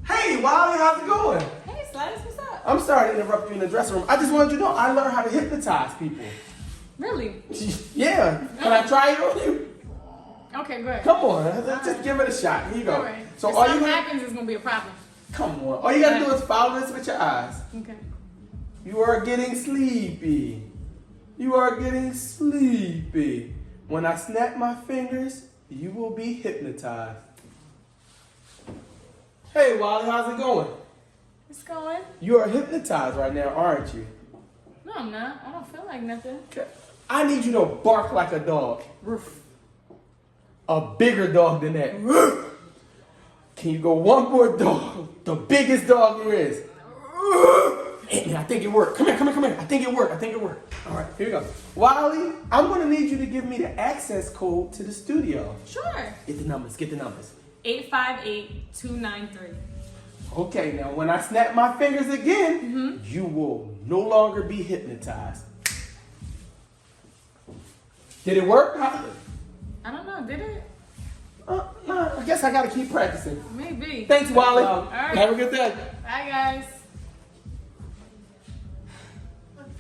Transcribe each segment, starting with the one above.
Hey, Wally, how's it going? Hey, Slice, what's up? I'm sorry to interrupt you in the dressing room. I just wanted you to know I learned how to hypnotize people. Really? Yeah. Can I try it on you? Okay, good. Come on, just give it a shot. Here you go. All right. So if all something you happens, it's gonna be a problem. Come on. All you gotta do is follow this with your eyes. Okay. You are getting sleepy. You are getting sleepy. When I snap my fingers, you will be hypnotized. Hey, Wally, how's it going? It's going. You are hypnotized right now, aren't you? No, I'm not. I don't feel like nothing. I need you to bark like a dog. Roof. A bigger dog than that. Can you go one more dog? The biggest dog there is. Hey, I think it worked. Come here. I think it worked. All right, here we go. Wally, I'm going to need you to give me the access code to the studio. Sure. Get the numbers. 858-293. Okay, now when I snap my fingers again, you will no longer be hypnotized. Did it work? I don't know, did it? No, I guess I got to keep practicing. Maybe. Thanks, Wally. All right. Have a good day. Bye, guys.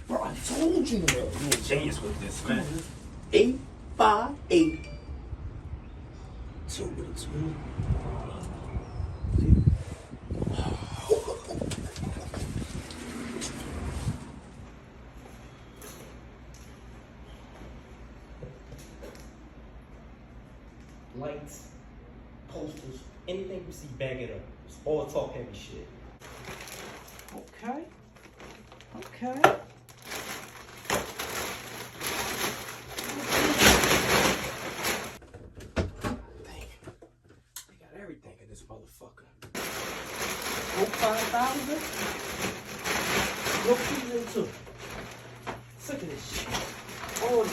Bro, I told you to be Genius with this, man. 858. 2 minutes, man. Lights, posters, anything you see, bag it up. It's all talk heavy shit. Okay. We got everything in this motherfucker. 5,000? No season 2. Sick of this shit. Oh,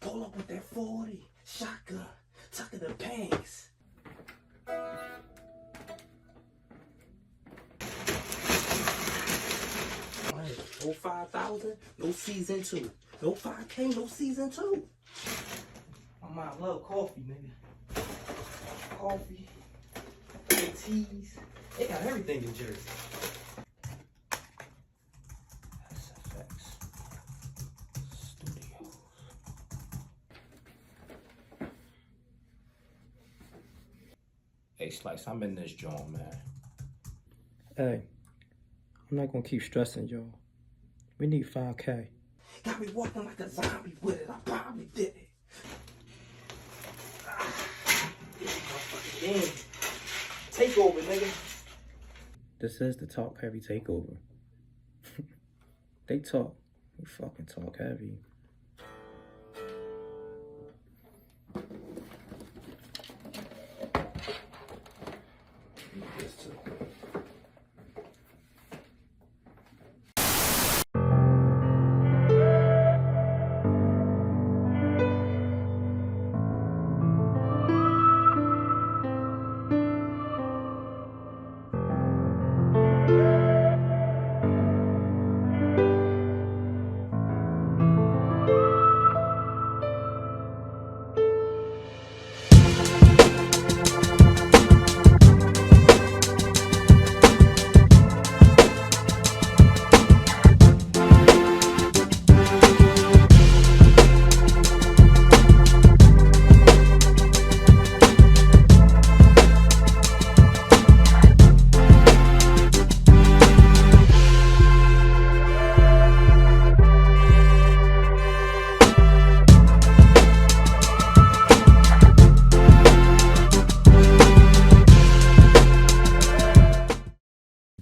Pull up with that 40. Shotgun. Tucking the pants. no 5,000, no season 2. No 5K, no season 2. My mom love coffee, nigga. Coffee, teas. They got everything in Jersey. SFX Studios. Hey, Slice, I'm in this joint, man. Hey, I'm not gonna keep stressing y'all. We need 5K. Got me walking like a zombie with it. I probably did it. Damn. Takeover, nigga. This is the Talk Heavy takeover. They talk. We fucking talk heavy. This too.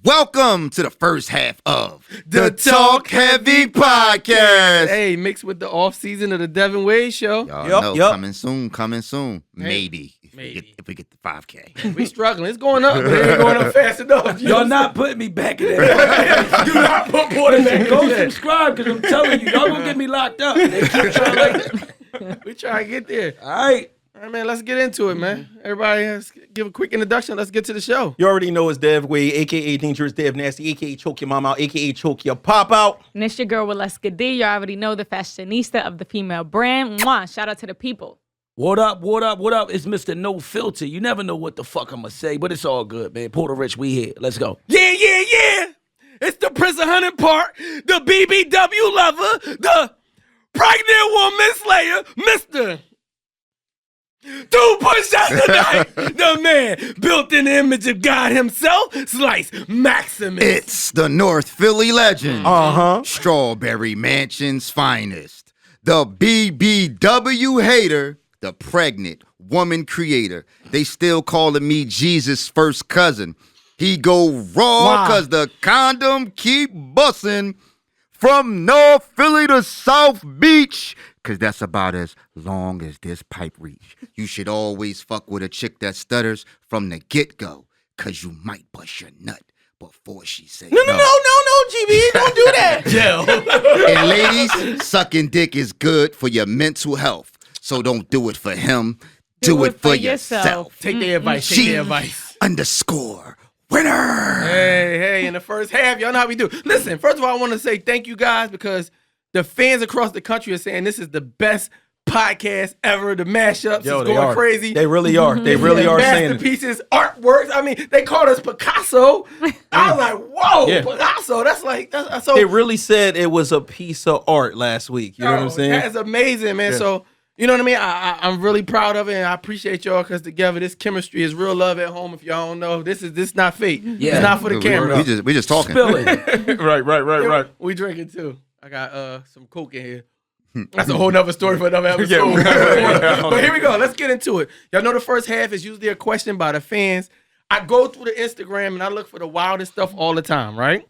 Welcome to the first half of the Talk Heavy podcast. Hey, mixed with the off season of the Devinwade Show. Y'all know, coming soon. Maybe. If we get the 5K. We struggling. It's going up, but it ain't going up fast enough. Y'all not putting me back in that. You not put more than that. Go subscribe, because I'm telling you, y'all gonna get me locked up. They keep trying We trying to get there. All right. All right, man, let's get into it, man. Everybody give a quick introduction. Let's get to the show. You already know it's Dev Wade, a.k.a. Dangerous Dev Nasty, a.k.a. Choke Your Mom Out, a.k.a. Choke Your Pop Out. And it's your girl with KIDDIE. You already know the fashionista of the female brand. Mwah. Shout out to the people. What up, what up, what up? It's Mr. No Filter. You never know what the fuck I'm gonna say, but it's all good, man. Puerto Rich, we here. Let's go. Yeah, yeah, yeah. It's the Prince of Hunting Park, the BBW lover, the pregnant woman slayer, Mr. Two push out the knife, the man built in the image of God himself, Slice Maximus. It's the North Philly legend. Strawberry Mansion's finest. The BBW hater, the pregnant woman creator. They still calling me Jesus' first cousin. He go raw cause the condom keep bussin' from North Philly to South Beach. Cause that's about as long as this pipe reach. You should always fuck with a chick that stutters from the get-go. Cause you might bust your nut before she say no. No, GB, don't do that. And ladies, sucking dick is good for your mental health. So don't do it for him. Do it for yourself. Take their advice. Take their advice. _ winner. Hey, in the first half, y'all know how we do. Listen, first of all, I want to say thank you guys because the fans across the country are saying this is the best podcast ever. The mashups is going crazy. They really are. They really are saying it. Masterpieces, artworks. I mean, they called us Picasso. I was like, whoa, Picasso. That's like, that's so. It really said it was a piece of art last week. You know what I'm saying? That's amazing, man. Yeah. So, you know what I mean? I'm really proud of it, and I appreciate y'all because together this chemistry is real love at home. If y'all don't know, this is not fake. Yeah. It's not for the camera. We just talking. Spill it. Right. We drinking too. I got some Coke in here. That's a whole nother story for another episode. But here we go. Let's get into it. Y'all know the first half is usually a question by the fans. I go through the Instagram and I look for the wildest stuff all the time, right?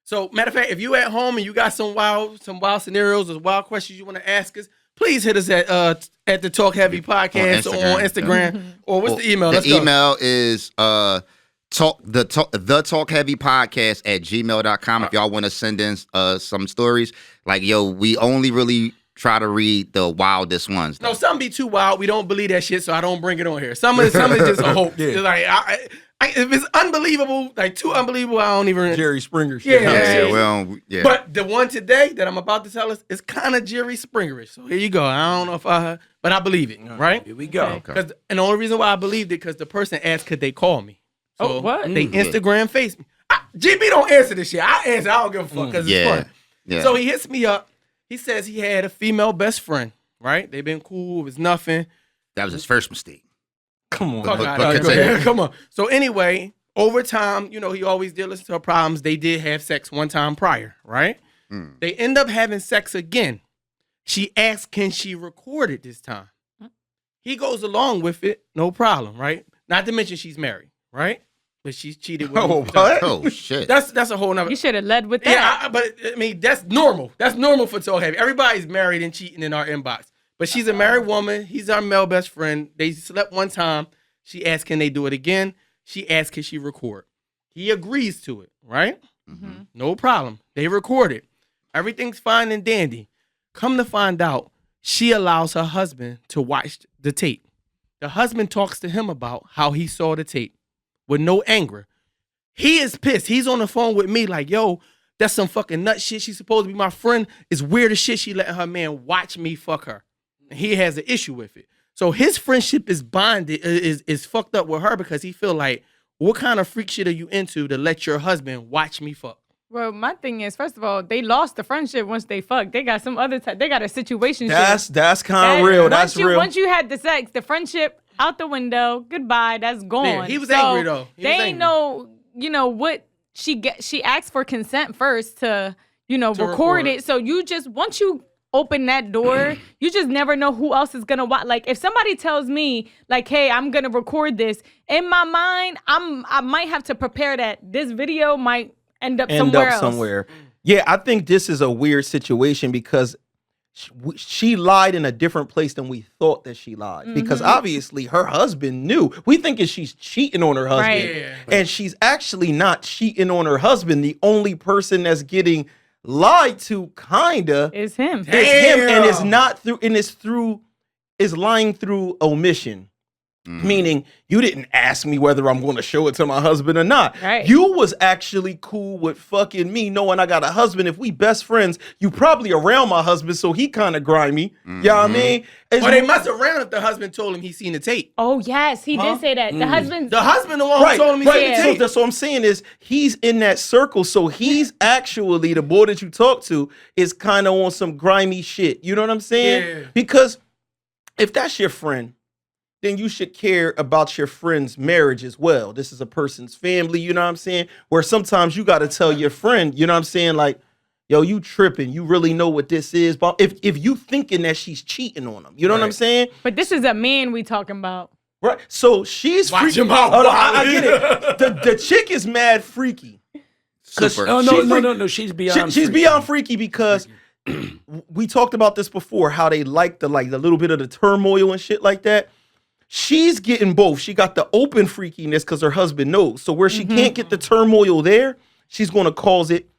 So, matter of fact, if you at home and you got some wild scenarios or wild questions you want to ask us, please hit us at the Talkheavy podcast on Instagram. Or what's the email? The email is the Talkheavy podcast at gmail.com. If y'all want to send in some stories, like, yo, we only really try to read the wildest ones. No, some be too wild. We don't believe that shit, so I don't bring it on here. Some is just a hope. Yeah. Like, if it's unbelievable, like too unbelievable, I don't even. Jerry Springer shit. Yeah. But the one today that I'm about to tell us is kind of Jerry Springerish. So here you go. I don't know if but I believe it. Right? Here we go. Okay. And the only reason why I believed it because the person asked, could they call me? So what? They Instagram face me. GB don't answer this shit. I answer. I don't give a fuck because it's fun. Yeah. So he hits me up. He says he had a female best friend. Right? They've been cool. It was nothing. That was his first mistake. Come on. Come on. So anyway, over time, you know, he always did listen to her problems. They did have sex one time prior, right? They end up having sex again. She asked, can she record it this time? He goes along with it, no problem, right? Not to mention she's married, right? But she's cheated with him. What? Oh, shit. That's a whole nother. You should have led with that. Yeah, but I mean, that's normal. That's normal for Talkheavy. Everybody's married and cheating in our inbox. But she's a married woman. He's our male best friend. They slept one time. She asked, can they do it again? She asked, can she record? He agrees to it, right? Mm-hmm. No problem. They record it. Everything's fine and dandy. Come to find out, she allows her husband to watch the tape. The husband talks to him about how he saw the tape with no anger. He is pissed. He's on the phone with me like, yo, that's some fucking nut shit. She's supposed to be my friend. It's weird as shit she letting her man watch me fuck her. He has an issue with it. So his friendship is bonded, is fucked up with her because he feel like, what kind of freak shit are you into to let your husband watch me fuck? Well, my thing is, first of all, they lost the friendship once they fucked. They got some other type. They got a situation. That's kind of real. That's real. Once you had the sex, the friendship out the window. Goodbye. That's gone. Yeah, he was angry though. They ain't know, what she asked for consent first to record it. So you just once you open that door, you just never know who else is gonna watch. Like if somebody tells me like, hey, I'm gonna record this, in my mind, I might have to prepare that this video might end up somewhere. Yeah, I think this is a weird situation because she lied in a different place than we thought that she lied. Because obviously her husband knew. We thinking she's cheating on her husband. Right. Yeah. And she's actually not cheating on her husband. The only person that's getting lied to kinda is him. It's him, and it's not through, and it's lying through omission. Meaning you didn't ask me whether I'm going to show it to my husband or not. Right. You was actually cool with fucking me knowing I got a husband. If we best friends, you probably around my husband, so he kind of grimy. You know what I mean? Or they must have ran if the husband told him he seen the tape. Oh yes, he did say that. The husband. The husband the one who told him he seen the tape. So that's what I'm saying is he's in that circle. So he's actually, the boy that you talk to is kind of on some grimy shit. You know what I'm saying? Yeah. Because if that's your friend, then you should care about your friend's marriage as well. This is a person's family, you know what I'm saying? Where sometimes you got to tell your friend, you know what I'm saying? Like, yo, you tripping. You really know what this is. But if you thinking that she's cheating on him, you know what I'm saying? But this is a man we talking about. Right. So she's Watch freaky. him out, Hold on, I get it. The chick is mad freaky. Super. No, she's beyond. She's beyond freaky because we talked about this before, how they like the little bit of the turmoil and shit like that. She's getting both. She got the open freakiness because her husband knows. So where she can't get the turmoil there, she's going to cause it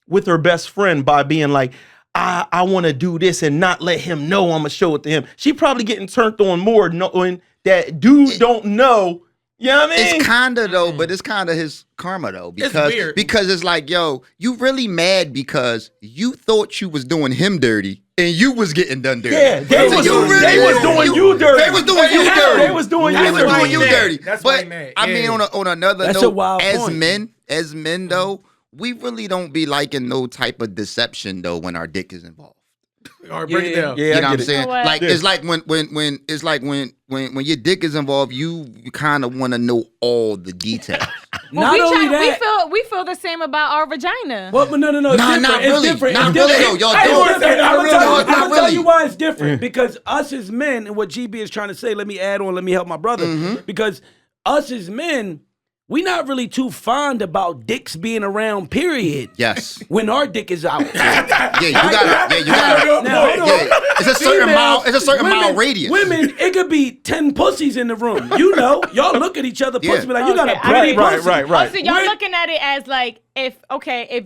with her best friend by being like, I want to do this and not let him know I'm going to show it to him. She probably getting turned on more knowing that dude don't know. You know what I mean? It's kind of though, but it's kind of his karma though. Because, weird. Because it's like, yo, you really mad because you thought you was doing him dirty and you was getting done dirty. Yeah, they was doing you dirty. They was doing you dirty. They was doing They was you doing you mad. dirty. That's why But he mad. I mean, Yeah. on another That's a note, wild as point. men though, we really don't be liking no type of deception though when our dick is involved. All right, break it down. Yeah, You I know what I'm get it. saying? You know what? Like Yeah. it's like when your dick is involved, you kind of want to know all the details. Not only that. we feel the same about our vagina. Well, but no. It's Nah, different. not It's really. different. Not It's really, different. though. Y'all Hey, don't. listen, I'm Not gonna really. tell you- Not I'm gonna tell really. you why it's different. Because us as men, and what GB is trying to say, let me add on, let me help my brother. Because us as men, we not really too fond about dicks being around, period. Yes. When our dick is out. Yeah, you gotta. Now, hold on. Yeah, it's a certain Females, mile. It's a certain mile radius. Women, it could be 10 pussies in the room. You know, y'all look at each other, pussy, Yeah. be like, you got a Okay, I pretty get it. pussy. Right. Oh, so y'all We're- looking at it as like if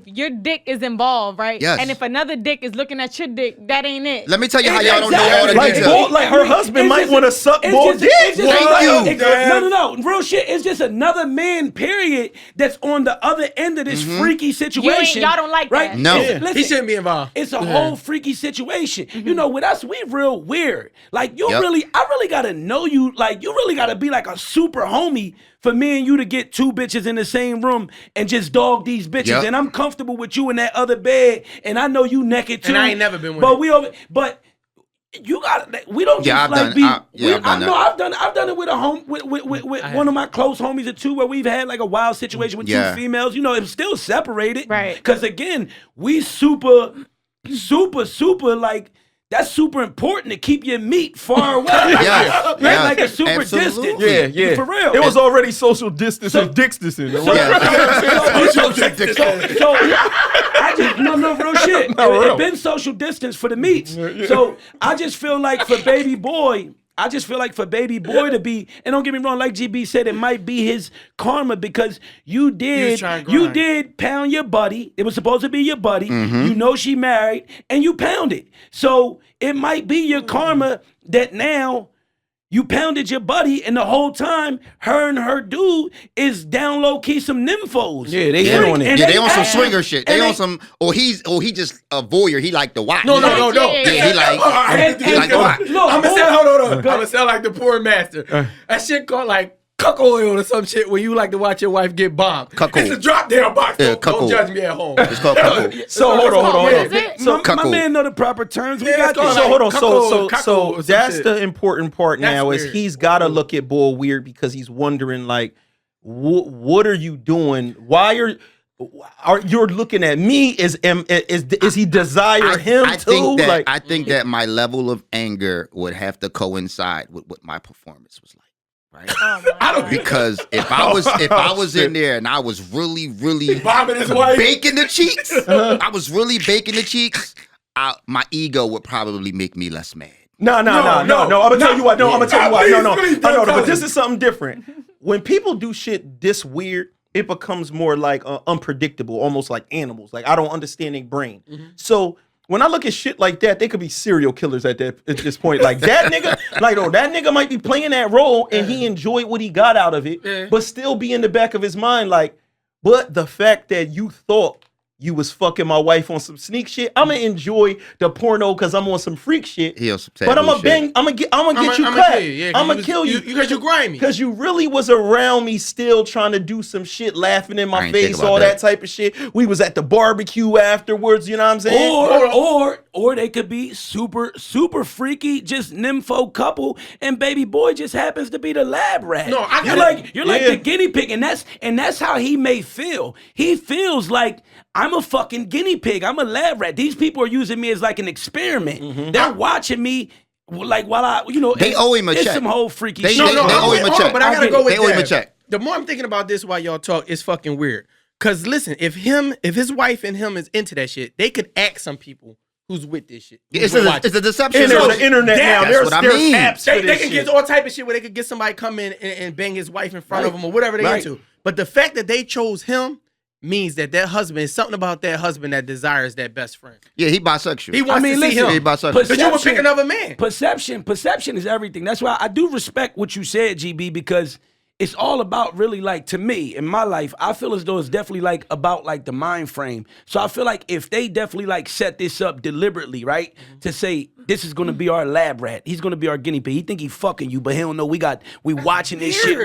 your dick is involved, right? Yes. And if another dick is looking at your dick, that ain't it. Let me tell you how y'all don't know all the Like, details. like her husband might want to suck more dick. Thank you. No. Real shit. It's just another man, period, that's on the other end of this freaky situation. y'all don't like right? that. No. Listen, He shouldn't be involved. it's a whole freaky situation. You know, with us, we real weird. Like, I Yep. really gotta know you. Like, you really gotta be like a super homie for me and you to get two bitches in the same room and just dog these bitches. Yep. And I'm comfortable with you in that other bed, and I know you naked too. And I ain't never been with But it. but you got. We don't Yeah, just I've like done- be. I- yeah, I've done that. I've done it with a home with one of my close homies or two where we've had like a wild situation with Yeah. two females. You know, it's still separated. Right. Because again, we super like. That's super important to keep your meat far away. Yes, Right? yes, Like a super absolutely. distance. Yeah. For real. It was already social distancing, dicks distancing. So I just no real shit. real. It's been social distance for the meats. So I just feel like for baby boy to be, and don't get me wrong, like GB said, it might be his karma because you trying to you grind. did pound your buddy. It was supposed to be your buddy. You know she married, and you pounded. So it might be your karma that now you pounded your buddy, and the whole time, her and her dude is down low key some nymphos. Yeah, they Yeah, in on it. And yeah, they on some and- swinger shit. They and on some, or he just a voyeur. He like to watch. No. Yeah. Yeah, he like, And- he like to watch. Look, I'm gonna say, hold on. I'm gonna sound like the poor master. That shit called like cuck oil or some shit when you like to watch your wife get bombed. Cuckold. It's a drop down box. Yeah, Don't cuckold. judge me at home. It's called cuckold. So hold on. Is it? So my cuckold. man know the proper terms. We Yeah, got it's called this. So like hold on. cuckold, cuckold So or some that's shit. the important part That's now is weird. he's got to look at Bull weird because he's wondering like, what are you doing? Why are you're looking at me? Is he desire him I too? think that Like, I think that my level of anger would have to coincide with what my performance was like. Right? Oh my God. Because if I was in there and I was really Bombing his wife. baking the cheeks, I was really baking the cheeks, my ego would probably make me less mad. No. I'm gonna tell you what. No, I'm gonna tell you what. No. Please, I know, but please. this is something different. When people do shit this weird, it becomes more like unpredictable, almost like animals. Like I don't understand their brain. So when I look at shit like that, they could be serial killers at this point. Like that nigga, that nigga might be playing that role and he enjoyed what he got out of it, but still be in the back of his mind like, but the fact that you thought you was fucking my wife on some sneak shit, I'ma enjoy the porno because I'm on some freak shit. But I'ma get you cut. I'ma kill you. Because you grimy. Because you really was around me still trying to do some shit, laughing in my face, all that type of shit. We was at the barbecue afterwards, you know what I'm saying? Or they could be super, super freaky, just nympho couple, and baby boy just happens to be the lab rat. No, you're like the guinea pig, and that's how he may feel. He feels like I'm a fucking guinea pig. I'm a lab rat. These people are using me as like an experiment. They're watching me like while I, they owe him a check. Some whole freaky They shit. owe him a check. But I gotta go with They owe him a that. check. The more I'm thinking about this while y'all talk, it's fucking weird. Cause listen, if his wife and him is into that shit, they could ask some people who's with this shit. It's a deception. And there's the internet now. That's what I mean. Apps for They this can shit. get all type of shit where they could get somebody come in and bang his wife in front of him or whatever they into. But the fact that they chose him means that husband is something about that husband that desires that best friend. Yeah, he bisexual. He wants to see him. He bisexual. But you would pick another man. Perception is everything. That's why I do respect what you said, GB, because it's all about really like, to me, in my life, I feel as though it's definitely like about like the mind frame. So I feel like if they definitely like set this up deliberately, right? To say, this is gonna be our lab rat. He's gonna be our guinea pig. He think he fucking you, but he don't know we watching this shit. We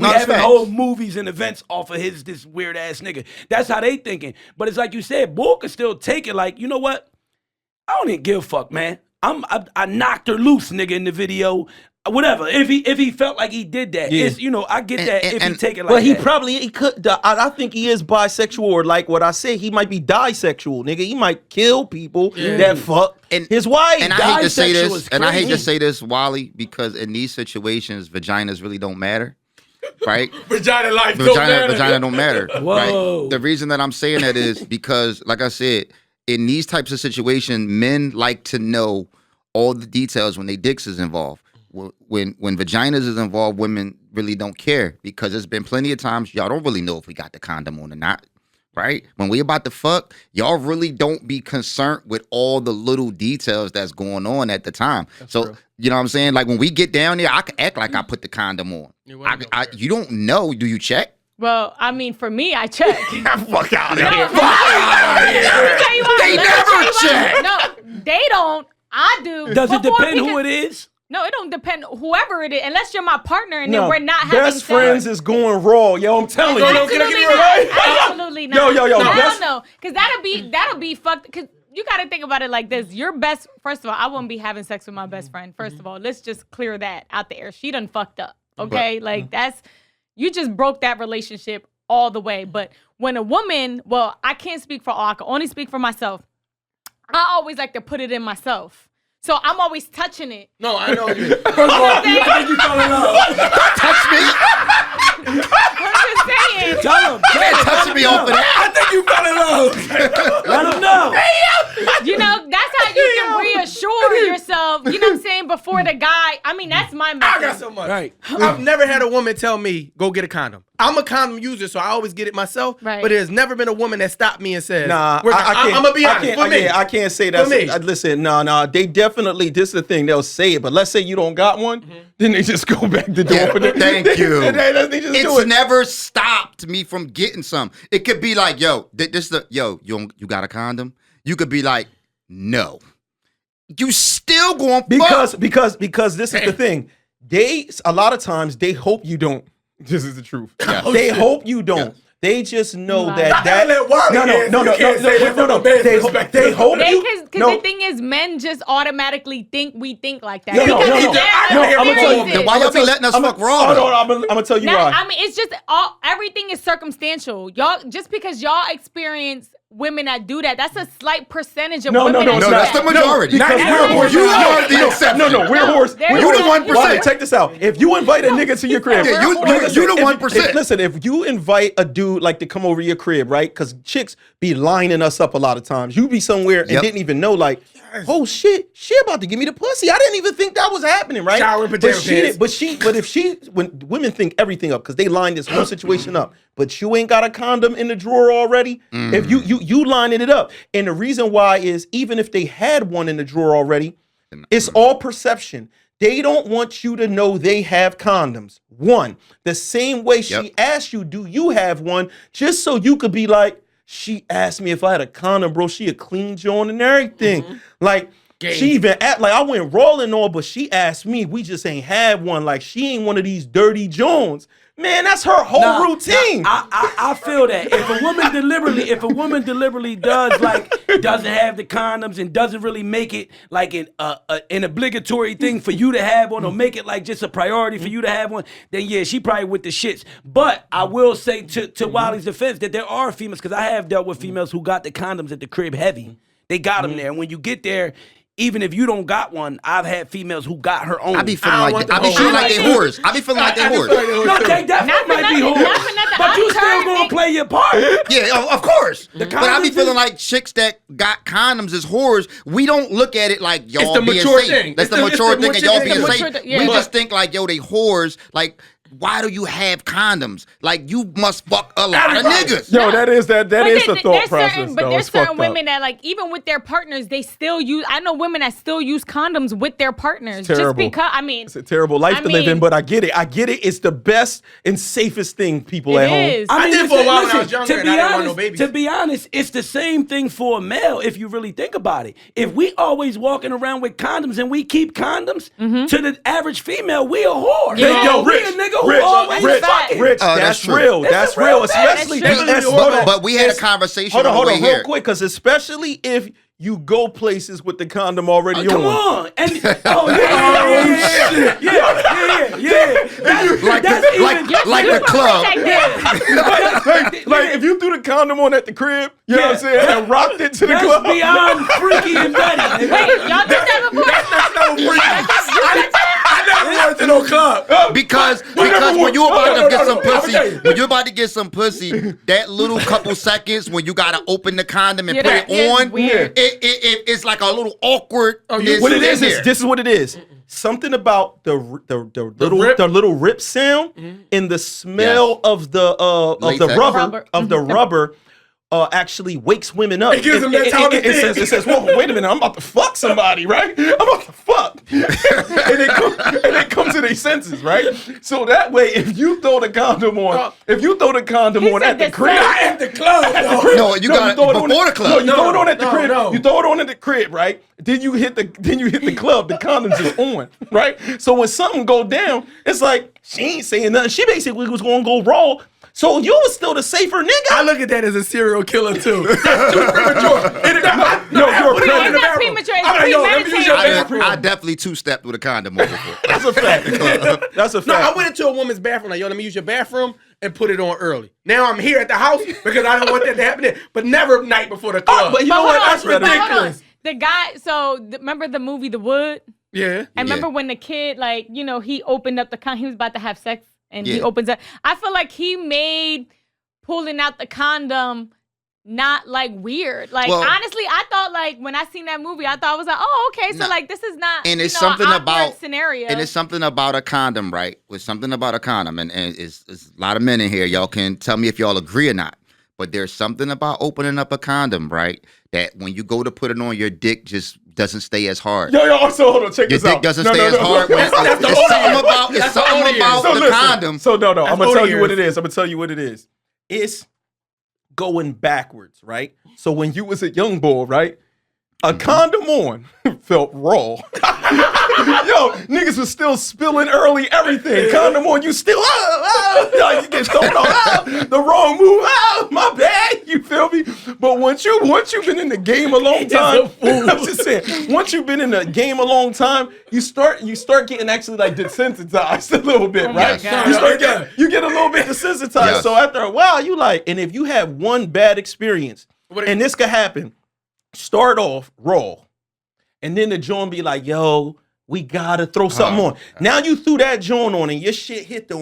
having whole movies and events off of this weird ass nigga. That's how they thinking. But it's like you said, Bull can still take it like, you know what? I don't even give a fuck, man. I knocked her loose, nigga, in the video. Whatever. If he felt like he did that, it's, I get that. If he take it like Well, that. he could. I think he is bisexual, or like what I said, he might be disexual, nigga. He might kill people that fuck his wife. And I hate to say Bisexual this, is and I hate to crazy. say this, Wally, because in these situations, vaginas really don't matter, right? Vagina life don't matter. Vagina don't matter. Whoa. Right? The reason that I'm saying that is because, like I said, in these types of situations, men like to know all the details when they dicks is involved. When vaginas is involved, women really don't care because there's been plenty of times y'all don't really know if we got the condom on or not, right? When we about to fuck, y'all really don't be concerned with all the little details that's going on at the time. So, you know what I'm saying? Like when we get down there, I can act like I put the condom on. You don't know. Do you check? Well, I mean, for me, I check. Fuck out of No, here. Fuck out of here. They never check. No, they don't. I do. Does it Before, depend who because- it is? No, it don't depend whoever it is, unless you're my partner and then we're not having best sex. friends is going raw, yo. I'm telling you. Absolutely not. Absolutely not. Yo, Hell best- no. Because that'll be fucked. Because you got to think about it like this. First of all, I wouldn't be having sex with my best friend. First of all, let's just clear that out the air. She done fucked up. Okay? Like you just broke that relationship all the way. But when a woman, well, I can't speak for all. I can only speak for myself. I always like to put it in myself. So I'm always touching it. No, I know you. First of all, I think you fell in love. Touch me. I'm just saying. Tell him. Touch me off of that. I think you fell in love. Let him know. That's how you can reassure yourself, you know what I'm saying, before the guy. I mean, that's my method. I got so much. Right. I've never had a woman tell me, go get a condom. I'm a condom user, so I always get it myself. Right. But there's never been a woman that stopped me and said, Nah, I'm going to be honest. For me. I can't say that. For me. Listen, no. They definitely, this is the thing, they'll say it, but let's say you don't got one, then they just go back to doing it. Thank you. They just do It's it. never stopped me from getting some. It could be like, yo, you got a condom? You could be like, no. You still going Because this is the thing. A lot of times, they hope you don't. This is the truth. Yeah. They hope you don't. They just know Right. that. No. They hope you. Because the thing is, men just automatically think we think like that. No, Because they're I'ma tell you. experiences. Why y'all be letting us fuck raw? I'm gonna tell you why. I mean, it's just everything is circumstantial. Y'all, just because y'all experience women that do that, that's a slight percentage of women that do No, that's that. the majority. Because we're horses. You are the exception. we're horse. They're You the horses. 1%. Wally, check this out. If you invite a nigga to your crib, Yeah, you the 1%. Listen, if you invite a dude like to come over your crib, right? Because chicks be lining us up a lot of times. You be somewhere and didn't even know, like, oh shit, she about to give me the pussy. I didn't even think that was happening, right? Shower in pajama pants. When women think everything up because they line this whole situation up, but you ain't got a condom in the drawer already. If you You lining it up. And the reason why is even if they had one in the drawer already, it's all perception. They don't want you to know they have condoms. One, the same way she asked you, do you have one? Just so you could be like, she asked me if I had a condom, bro. She a clean joint and everything. Like, she even act like I went rolling on, but she asked me. We just ain't had one. Like, she ain't one of these dirty Jones. Man, that's her whole routine. I feel that if a woman deliberately doesn't have the condoms and doesn't really make it like an obligatory thing for you to have one or make it like just a priority for you to have one, then yeah, she probably with the shits. But I will say to Wiley's defense that there are females, because I have dealt with females who got the condoms at the crib heavy. They got them there, and when you get there, even if you don't got one, I've had females who got her own. I be feeling like they whores. I be feeling like they whores. No, they definitely might be whores. But you still gonna play your part. Yeah, of course. But I be feeling like chicks that got condoms as whores. We don't look at it like y'all It's the being mature safe. thing. That's the mature thing, and y'all being mature safe. thing, We yeah. just think like, yo, they whores. Like, why do you have condoms? Like, you must fuck a lot of niggas. Yo, that is the thought there's process. certain, but though. there's It's fucked certain up. women that like even with their partners, they still use. I know women that still use condoms with their partners just Terrible. because. I mean, It's a terrible life I to live in, mean- but I get it. It's the best and safest thing people it at home. is. I did for a while when I was younger to and be I didn't want honest, no babies. To be honest, it's the same thing for a male if you really think about it. If we always walking around with condoms and we keep condoms, to the average female, we a whore. Yeah. Yo, we Rich, a nigga who always fucking. Rich, that's that's true. real. That's a real real. fact. Especially, That's true. hold on. But we had a conversation Hold on, on the way real here. quick, because especially if you go places with the condom already Come on. on. And, Like the club. Like if you threw the condom on at the crib, you know what I'm saying, and rocked it to the That's club. beyond freaky and nutty. Wait, y'all did that before? I never went to no club. Because never when you about no, to get no, some no, I'ma pussy, tell you. when you're about to get some pussy, that little couple seconds when you gotta open the condom and Yeah, put that it is on, weird. it's like a little awkward. What it is this is what it is. Something about the little rip sound and the smell of the Latex. rubber actually wakes women up. It gives them that time to think. It says, whoa, wait a minute, I'm about to fuck somebody, right? I'm about to fuck. and they come to their senses, right? So that way, if you throw the condom on, at the crib, Not at the club, though. No, you got it throw it on before the club. No, you throw it on at the No, crib. no. You throw it on at the crib, right? Then you hit the club. The condoms is on, right? So when something go down, it's like she ain't saying nothing. She basically was gonna go raw. So you was still the safer nigga. I look at that as a serial killer too. That's too premature. you're Put it on in the It's not bathroom. premature, it's I'm like, yo, let me use your premeditated. bathroom. I definitely two-stepped with a condom on before. That's a fact. That's a No, I fact. went into a woman's bathroom like, yo, let me use your bathroom and put it on early. Now I'm here at the house because I don't want that to happen there. But never night before the club. But you know But what? hold on, That's but hold on. ridiculous. The guy, remember the movie The Wood? yeah. And remember when the kid, like, you know, he opened up the condom, he was about to have sex, and he Yeah. opens up. I feel like he made pulling out the condom not like weird. Like, Well- honestly, I thought like when I seen that movie, I thought I was like, oh, okay, so Nah. like this is not And it's an something awkward about scenario. And it's something about a condom, right? It's something about a condom, and it's a lot of men in here. Y'all can tell me if y'all agree or not. But there's something about opening up a condom, right? That when you go to put it on, your dick just doesn't stay as hard. Yo, also hold on, check Your this out. dick doesn't stay as hard. When, That's the it's old something years. about That's the old years. So the listen, condom. So no, I'm gonna older tell you what years. it is. I'm gonna tell you what it is. It's going backwards, right? So when you was a young boy, right? A condom on felt raw. Yo, niggas was still spilling early everything. Condom on, you still, you get thrown off, the wrong move, my bad, you feel me? But once you've been in the game a long time, I'm just saying, once you've been in the game a long time, you start getting actually like desensitized a little bit, right? God. You get a little bit desensitized. Yes. So after a while, you like, and if you have one bad experience, and this could happen, start off raw, and then the joint be like, yo, we gotta throw something on. Now you threw that joint on and your shit hit the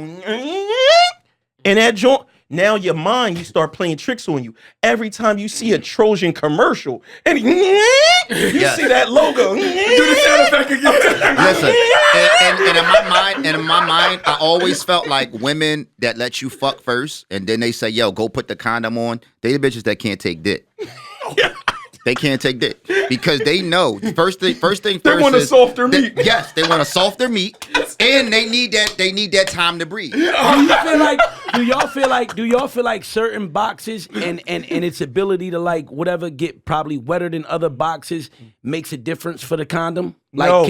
and that joint, Now your mind, you start playing tricks on you. Every time you see a Trojan commercial, and you see that logo. Do the sound effect again. Listen, and in my mind, I always felt like women that let you fuck first, and then they say, "Yo, go put the condom on." They the bitches that can't take dick. They can't take dick because they know first thing first. They want a softer meat. Yes, they want a softer meat, and they need that time to breathe. Do y'all feel like certain boxes and its ability to like whatever get probably wetter than other boxes makes a difference for the condom? Like No.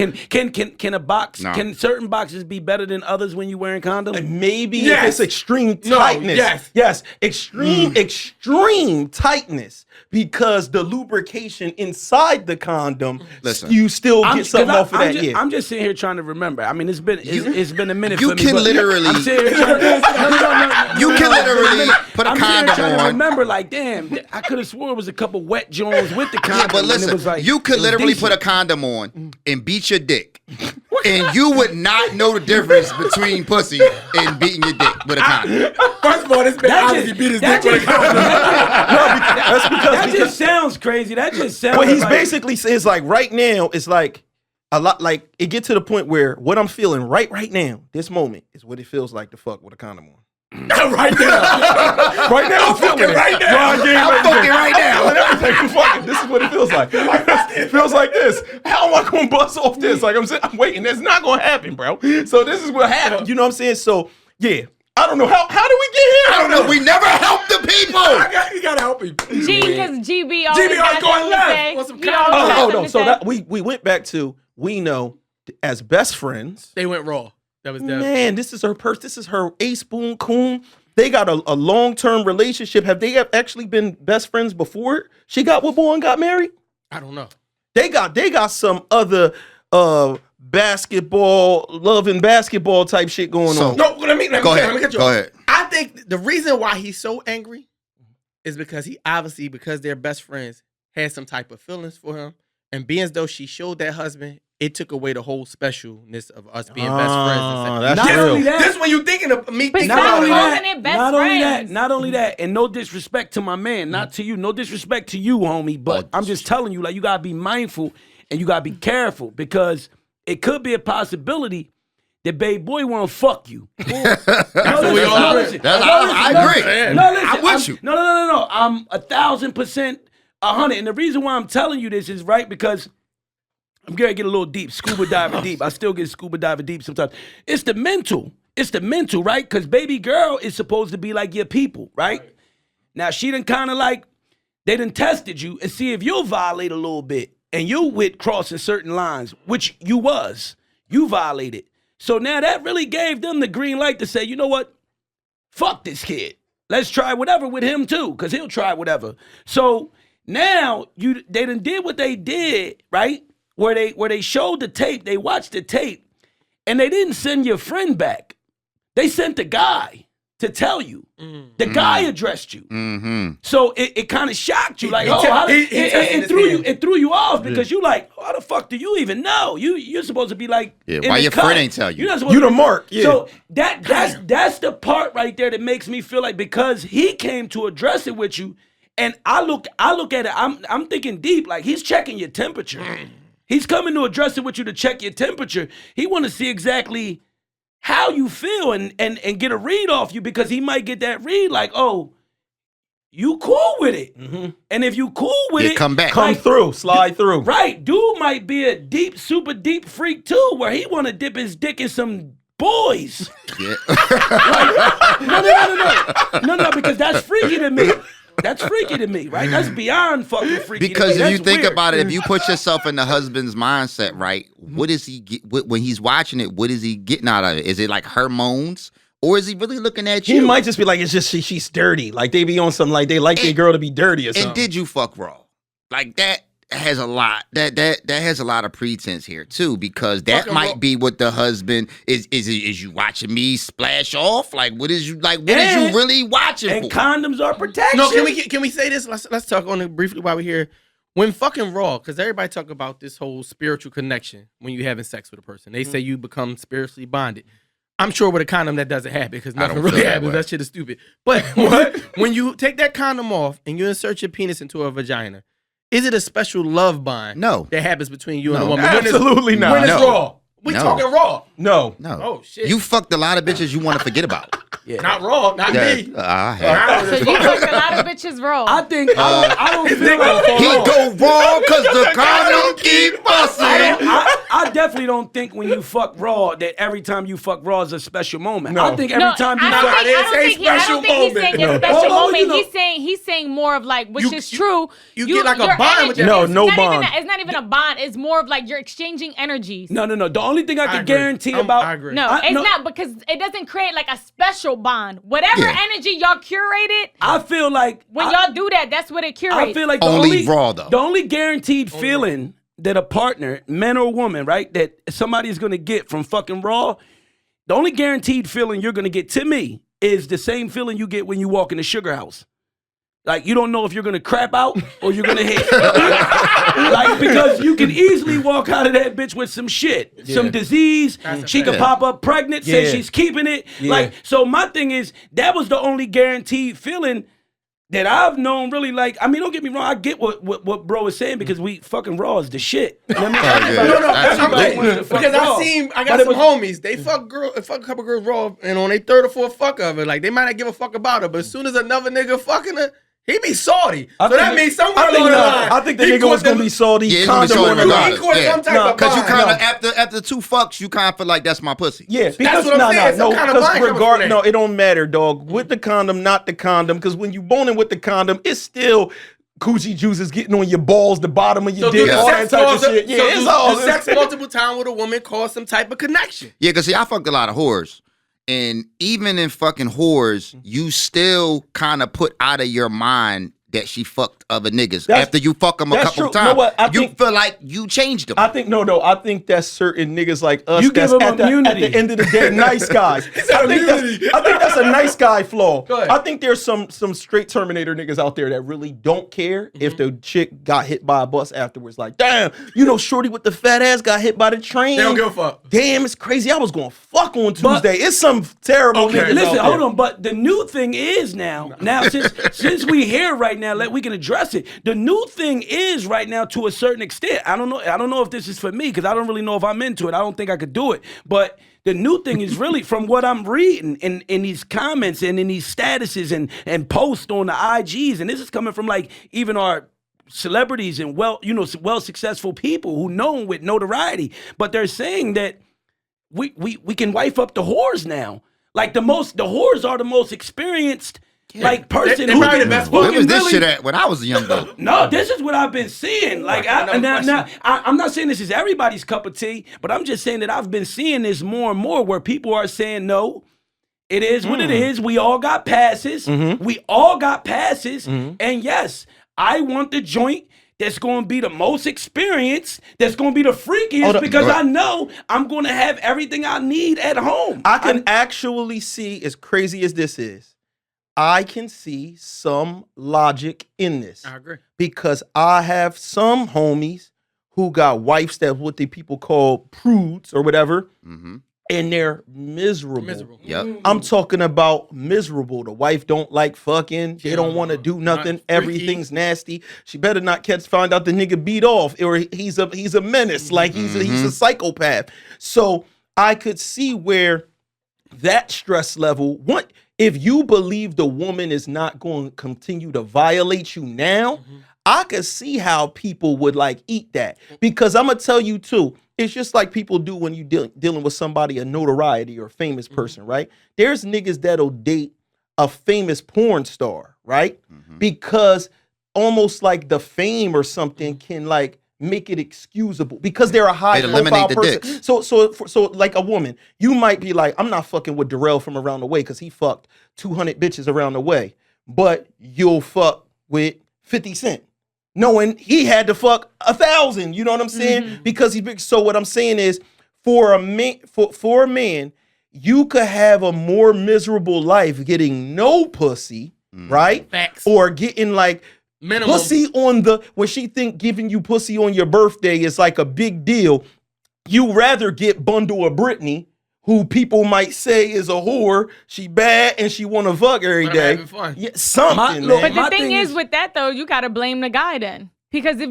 can a box No. can certain boxes be better than others when you're wearing condoms? Maybe Yes. if it's extreme No, tightness. yes. Extreme tightness because the lubrication inside the condom, Listen. you still get something off of that. I'm just sitting here trying to remember. I mean, it's been a minute You for me. can but literally- I'm sitting here trying to, You can literally put a I'm sitting here condom trying to on. remember, like, damn, I could have sworn it was a couple wet joints with the condom. Yeah, but and it listen, was like, you could it was literally decent. put a condom on and beat your dick. And you would not know the difference between pussy and beating your dick with a condom. First of all, this man That obviously just- beat his that dick with a just- condom. That's That because just sounds crazy. That just sounds. what he's like, basically says, like right now, it's like a lot. Like it get to the point where what I'm feeling right now, this moment, is what it feels like to fuck with a condom on. Right now. Right now, I'm fucking feeling it. right now. Ron Game, I'm fucking right now. Everything, fucking. This is what it feels like. It feels like this. How am I gonna bust off this? Like I'm waiting. That's not gonna happen, bro. So this is what happened. You know what I'm saying? So yeah, I don't know how did we get here? I don't know. We never help the people. You gotta help him. G, because GB always GB got going something left. to say. Want some He always got Oh something no. to So say. that we went back to we know as best friends. They went raw. That was them. Man, this is her purse. This is her ace boon coon. They got a long-term relationship. Have they actually been best friends before she got with boy and got married? I don't know. They got some other basketball, love and basketball type shit going So- on. No, let me Go ahead. cut you Go off. ahead. I think the reason why he's so angry is because he obviously, because they're best friends, had some type of feelings for him. And being as though she showed that husband, it took away the whole specialness of us being best friends. And that's Not real. only that, This when you thinking of me But thinking stop not only about calling that, it best not only that, friends. not only that, and no disrespect to my man, not to you, no disrespect to you, homie, but I'm just telling you, like, you gotta be mindful and you gotta be careful because it could be a possibility that babe boy wanna fuck you. I agree. No, listen, I'm with you. No. I'm 1,000%, 100. And the reason why I'm telling you this is right because I'm gonna get a little deep, scuba diving deep. I still get scuba diving deep sometimes. It's the mental, right? Because baby girl is supposed to be like your people, right? Now she done kind of like, they done tested you and see if you'll violate a little bit. And you with crossing certain lines, which you violated. So now that really gave them the green light to say, you know what? Fuck this kid. Let's try whatever with him too, because he'll try whatever. So now they done did what they did, right? Where they showed the tape, they watched the tape, and they didn't send your friend back. They sent the guy to tell you. The guy addressed you. Mm-hmm. So it kind of shocked you, like, He oh, te- how he it tested threw his you, hand. it threw you off because you like, how the fuck do you even know? You're supposed to be like, Yeah, in why the your cut. friend ain't tell you? You're not supposed You to the be- mark, yeah. So that's the part right there that makes me feel like because he came to address it with you, and I look at it, I'm thinking deep, like he's checking your temperature. He's coming to address it with you to check your temperature. He want to see exactly how you feel and get a read off you because he might get that read like, oh, you cool with it. And if you cool with Yeah, it, come back. Come like, through, slide through. right, dude might be a deep, super deep freak too, where he want to dip his dick in some boys. Yeah. No, because that's freaky to me. That's freaky to me, right? That's beyond fucking freaky. Because to me. if you That's think weird. about it, if you put yourself in the husband's mindset, right? What is he get when he's watching it? What is he getting out of it? Is it like her moans, or is he really looking at He you? might just be like, it's just she's dirty. Like they be on something like they like their girl to be dirty or something. And did you fuck raw? Like that has a lot. That has a lot of pretense here too, because that Fucking might raw. be what the husband is. Is you watching me splash off? Like what is you like? What is you And- really watching and for? condoms are protection. No, can we say this? Let's talk on it briefly while we're here. When fucking raw, because everybody talk about this whole spiritual connection when you having sex with a person. They say you become spiritually bonded. I'm sure with a condom that doesn't happen because I don't nothing really feel that happens. way. That shit is stupid. But when you take that condom off and you insert your penis into a vagina, is it a special love bond? No. That happens between you and No. a woman? Absolutely not. When it's No. raw. We No. talking raw. No. No. Oh, shit. You fucked a lot of bitches you want to forget about. Yeah. Not raw. Not me. I have. So you fucked a lot of bitches raw. I think I don't feel like He go wrong because the condom keep busting. I definitely don't think when you fuck raw that every time you fuck raw is a special moment. No. I think every time you I fuck. don't think he's saying No. a special Well, moment. you know- He's saying more of like, which You- is true. you get like a your bond with your- No, it's no not bond. It's not even a bond. It's more of like you're exchanging energies. No. The only thing I can agree. guarantee I about agree. No, I- it's no. not because it doesn't create like a special bond. Whatever Yeah. energy y'all curated, I feel like when y'all do that, that's what it curates. I feel like the Only raw, though. The only guaranteed feeling that a partner, man or woman, right, that somebody is gonna get from fucking raw, the only guaranteed feeling you're gonna get to me is the same feeling you get when you walk in the sugar house. Like you don't know if you're gonna crap out or you're gonna hit. Like because you can easily walk out of that bitch with some shit, some disease. She could pop up pregnant, say Yeah. she's keeping it. Yeah. Like so, my thing is that was the only guaranteed feeling that I've known. Really, like I mean, don't get me wrong, I get what bro is saying because we fucking raw is the shit. You know what I mean? yeah. Everybody- No, that's everybody right. wants to fuck Because raw. I But got it some was- homies. They fuck a couple girls raw, and on their third or fourth fuck of it, like they might not give a fuck about her, but as soon as another nigga fucking her, he be salty. I So that think- means somewhere I think along the no, line, I think the he nigga was caught gonna be salty. Yeah, he's gonna be condom salty on the regardless. line. He caught Yeah. some type No, of Because you bond. kind of after 2 fucks, you kind of feel like that's my pussy. Yeah, because what I'm saying, some no, kind of because bond comes from that. no, it don't matter, dog. With the condom, not the condom, because when you boning with the condom, it's still coochie juices getting on your balls, the bottom of your So do dick, the all that sex type of cause shit. Yeah, it's all the sex multiple times with a woman cause some type of connection. Yeah, because see, I fucked a lot of whores. And even in fucking whores, you still kind of put out of your mind that she fucked other niggas. That's- After you fuck them a that's couple true. You know times, what? I you think- feel like you changed them. I think I think that's certain niggas like us. You give that's them at the immunity. end of the day, nice guys. I think that's a nice guy flaw. Go ahead. I think there's some straight Terminator niggas out there that really don't care if the chick got hit by a bus afterwards. Like, damn, shorty with the fat ass got hit by the train. They don't give a fuck. Damn, it's crazy. I was going to fuck on Tuesday. It's some terrible Okay, niggas Listen, out hold there. on. But the new thing is now since we here right now, we can address it. The new thing is right now to a certain extent. I don't know if this is for me because I don't really know if I'm into it. I don't think I could do it. But the new thing is really from what I'm reading in these comments and in these statuses and posts on the IGs, and this is coming from like even our celebrities and well successful people who known with notoriety. But they're saying that we can wife up the whores now. Like the whores are the most experienced like person They who probably can the best Where fucking was this really- shit at when I was a young boy? No, this is what I've been seeing. Like, I'm not saying this is everybody's cup of tea, but I'm just saying that I've been seeing this more and more where people are saying, no, it is what it is. We all got passes. We all got passes. And yes, I want the joint that's going to be the most experienced, that's going to be the freakiest because I know I'm going to have everything I need at home. I can actually see, as crazy as this is, I can see some logic in this. I agree. Because I have some homies who got wives that what the people call prudes or whatever, and they're miserable. Yep. I'm talking about miserable. The wife don't like fucking. They don't want to do nothing. freaky. Everything's nasty. She better not find out the nigga beat off or he's a menace. Like he's a psychopath. So I could see where that stress level, if you believe the woman is not going to continue to violate you now, I could see how people would like eat that. Because I'm going to tell you too, it's just like people do when you dealing with somebody, a notoriety or a famous person, right? There's niggas that'll date a famous porn star, right? Because almost like the fame or something can like make it excusable because they're a high They'd eliminate profile the person. dicks. So like a woman, you might be like, I'm not fucking with Darrell from around the way because he fucked 200 bitches around the way, but you'll fuck with 50 Cent, knowing he had to fuck 1,000. You know what I'm saying? Because he's big. So what I'm saying is, for a man, you could have a more miserable life getting no pussy, right? Facts. Or getting like Minimum. pussy when she think giving you pussy on your birthday is like a big deal. You rather get Bundle of Brittany, who people might say is a whore. She bad and she want to fuck every But I'm day. having fun. Yeah, something, look, man. But My the thing thing is is- with that though, you gotta blame the guy then. Because if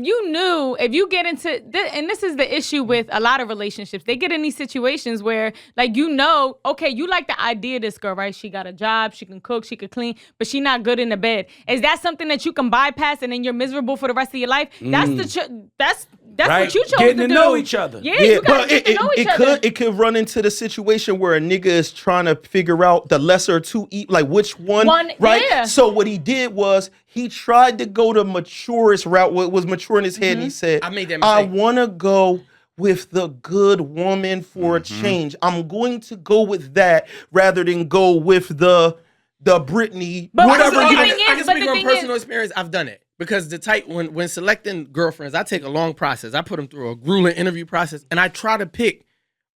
you get into, and this is the issue with a lot of relationships, they get in these situations where, like, okay, you like the idea of this girl, right? She got a job, she can cook, she can clean, but she not good in the bed. Is that something that you can bypass and then you're miserable for the rest of your life? That's Right. what you chose Getting to to do. know each other. Yeah, you gotta get to know each other. It could run into the situation where a nigga is trying to figure out the lesser two eat, like which one, right? Yeah. So what he did was he tried to go the maturest route, what was mature in his head, and he said, I made that I mistake. want to go with the good woman for a change. I'm going to go with that rather than go with the Britney, But whatever the you thing I is- can but speak the on thing personal is- experience. I've done it because the type when selecting girlfriends, I take a long process. I put them through a grueling interview process, and I try to pick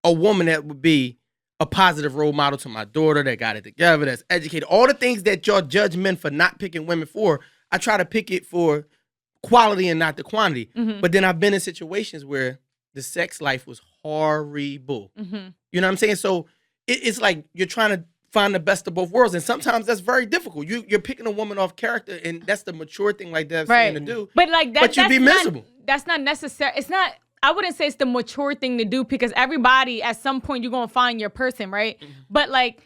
a woman that would be a positive role model to my daughter, that got it together, that's educated. All the things that y'all judge men for not picking women for, I try to pick it for quality and not the quantity. But then I've been in situations where the sex life was horrible. You know what I'm saying? So it's like you're trying to find the best of both worlds, and sometimes that's very difficult. You're picking a woman off character, and that's the mature thing, like Dev saying, to do. But like that, But you'd be that's miserable. That's not necessary. It's not. I wouldn't say it's the mature thing to do because everybody at some point you're gonna find your person, right? But like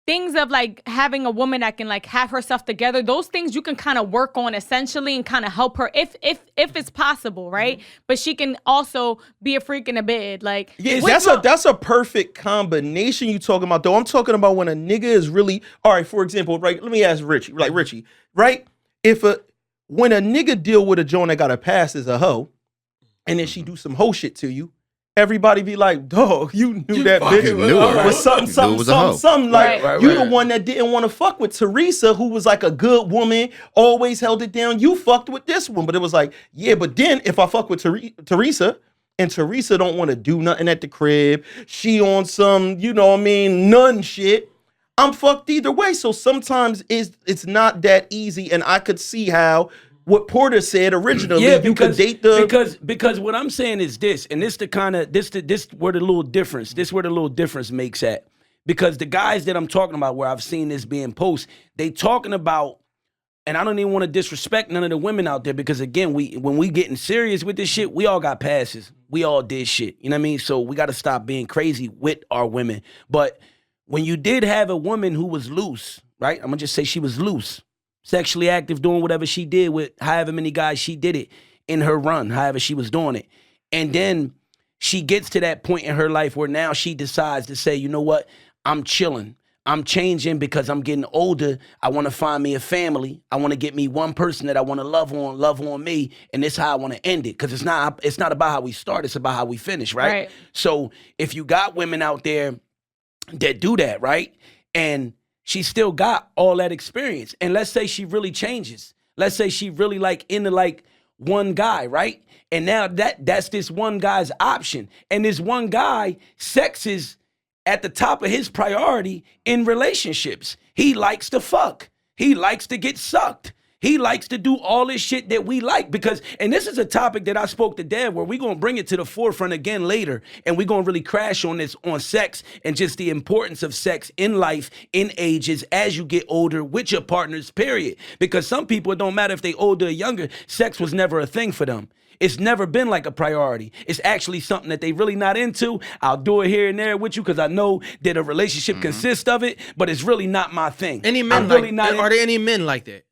things of like having a woman that can like have herself together, those things you can kind of work on essentially and kind of help her if it's possible, right? But she can also be a freak in the bed, like Yeah, that's a perfect combination you talking about though. I'm talking about when a nigga is really all right. For example, right? Let me ask Richie, right? When a nigga deal with a joint that got a pass as a hoe, and then she do some hoe shit to you, everybody be like, dog, you knew that bitch fucking knew her. was something, You knew it was a hoe. something. Like Right. you the one that didn't want to fuck with Teresa, who was like a good woman, always held it down. You fucked with this one, but it was like, yeah, but then if I fuck with Teresa. And Teresa don't want to do nothing at the crib. She on some, you know what I mean, none shit. I'm fucked either way. So sometimes it's not that easy. And I could see how what Porter said originally, you could date the because what I'm saying is this, and this where the little difference makes at. Because the guys that I'm talking about, where I've seen this being posted, they talking about, and I don't even want to disrespect none of the women out there, because again, when we getting serious with this shit, we all got passes. We all did shit. You know what I mean? So we got to stop being crazy with our women. But when you did have a woman who was loose, right? I'm gonna just say she was loose, sexually active, doing whatever she did with however many guys she did it in her run, however she was doing it. And then she gets to that point in her life where now she decides to say, you know what? I'm chilling. I'm changing because I'm getting older. I want to find me a family. I want to get me one person that I want to love on me, and this is how I want to end it. Because it's not about how we start, it's about how we finish, right? So if you got women out there that do that, right? And she still got all that experience. And let's say she really changes. Let's say she really like into like one guy, right? And now that's this one guy's option. And this one guy, sex is at the top of his priority in relationships. He likes to fuck. He likes to get sucked. He likes to do all this shit that we like because, and this is a topic that I spoke to Dev where we're going to bring it to the forefront again later, and we're going to really crash on this, on sex and just the importance of sex in life, in ages, as you get older with your partners, period. Because some people, it don't matter if they older or younger, sex was never a thing for them. It's never been like a priority. It's actually something that they really not into. I'll do it here and there with you because I know that a relationship consists of it, but it's really not my thing. Any men are there any men like that?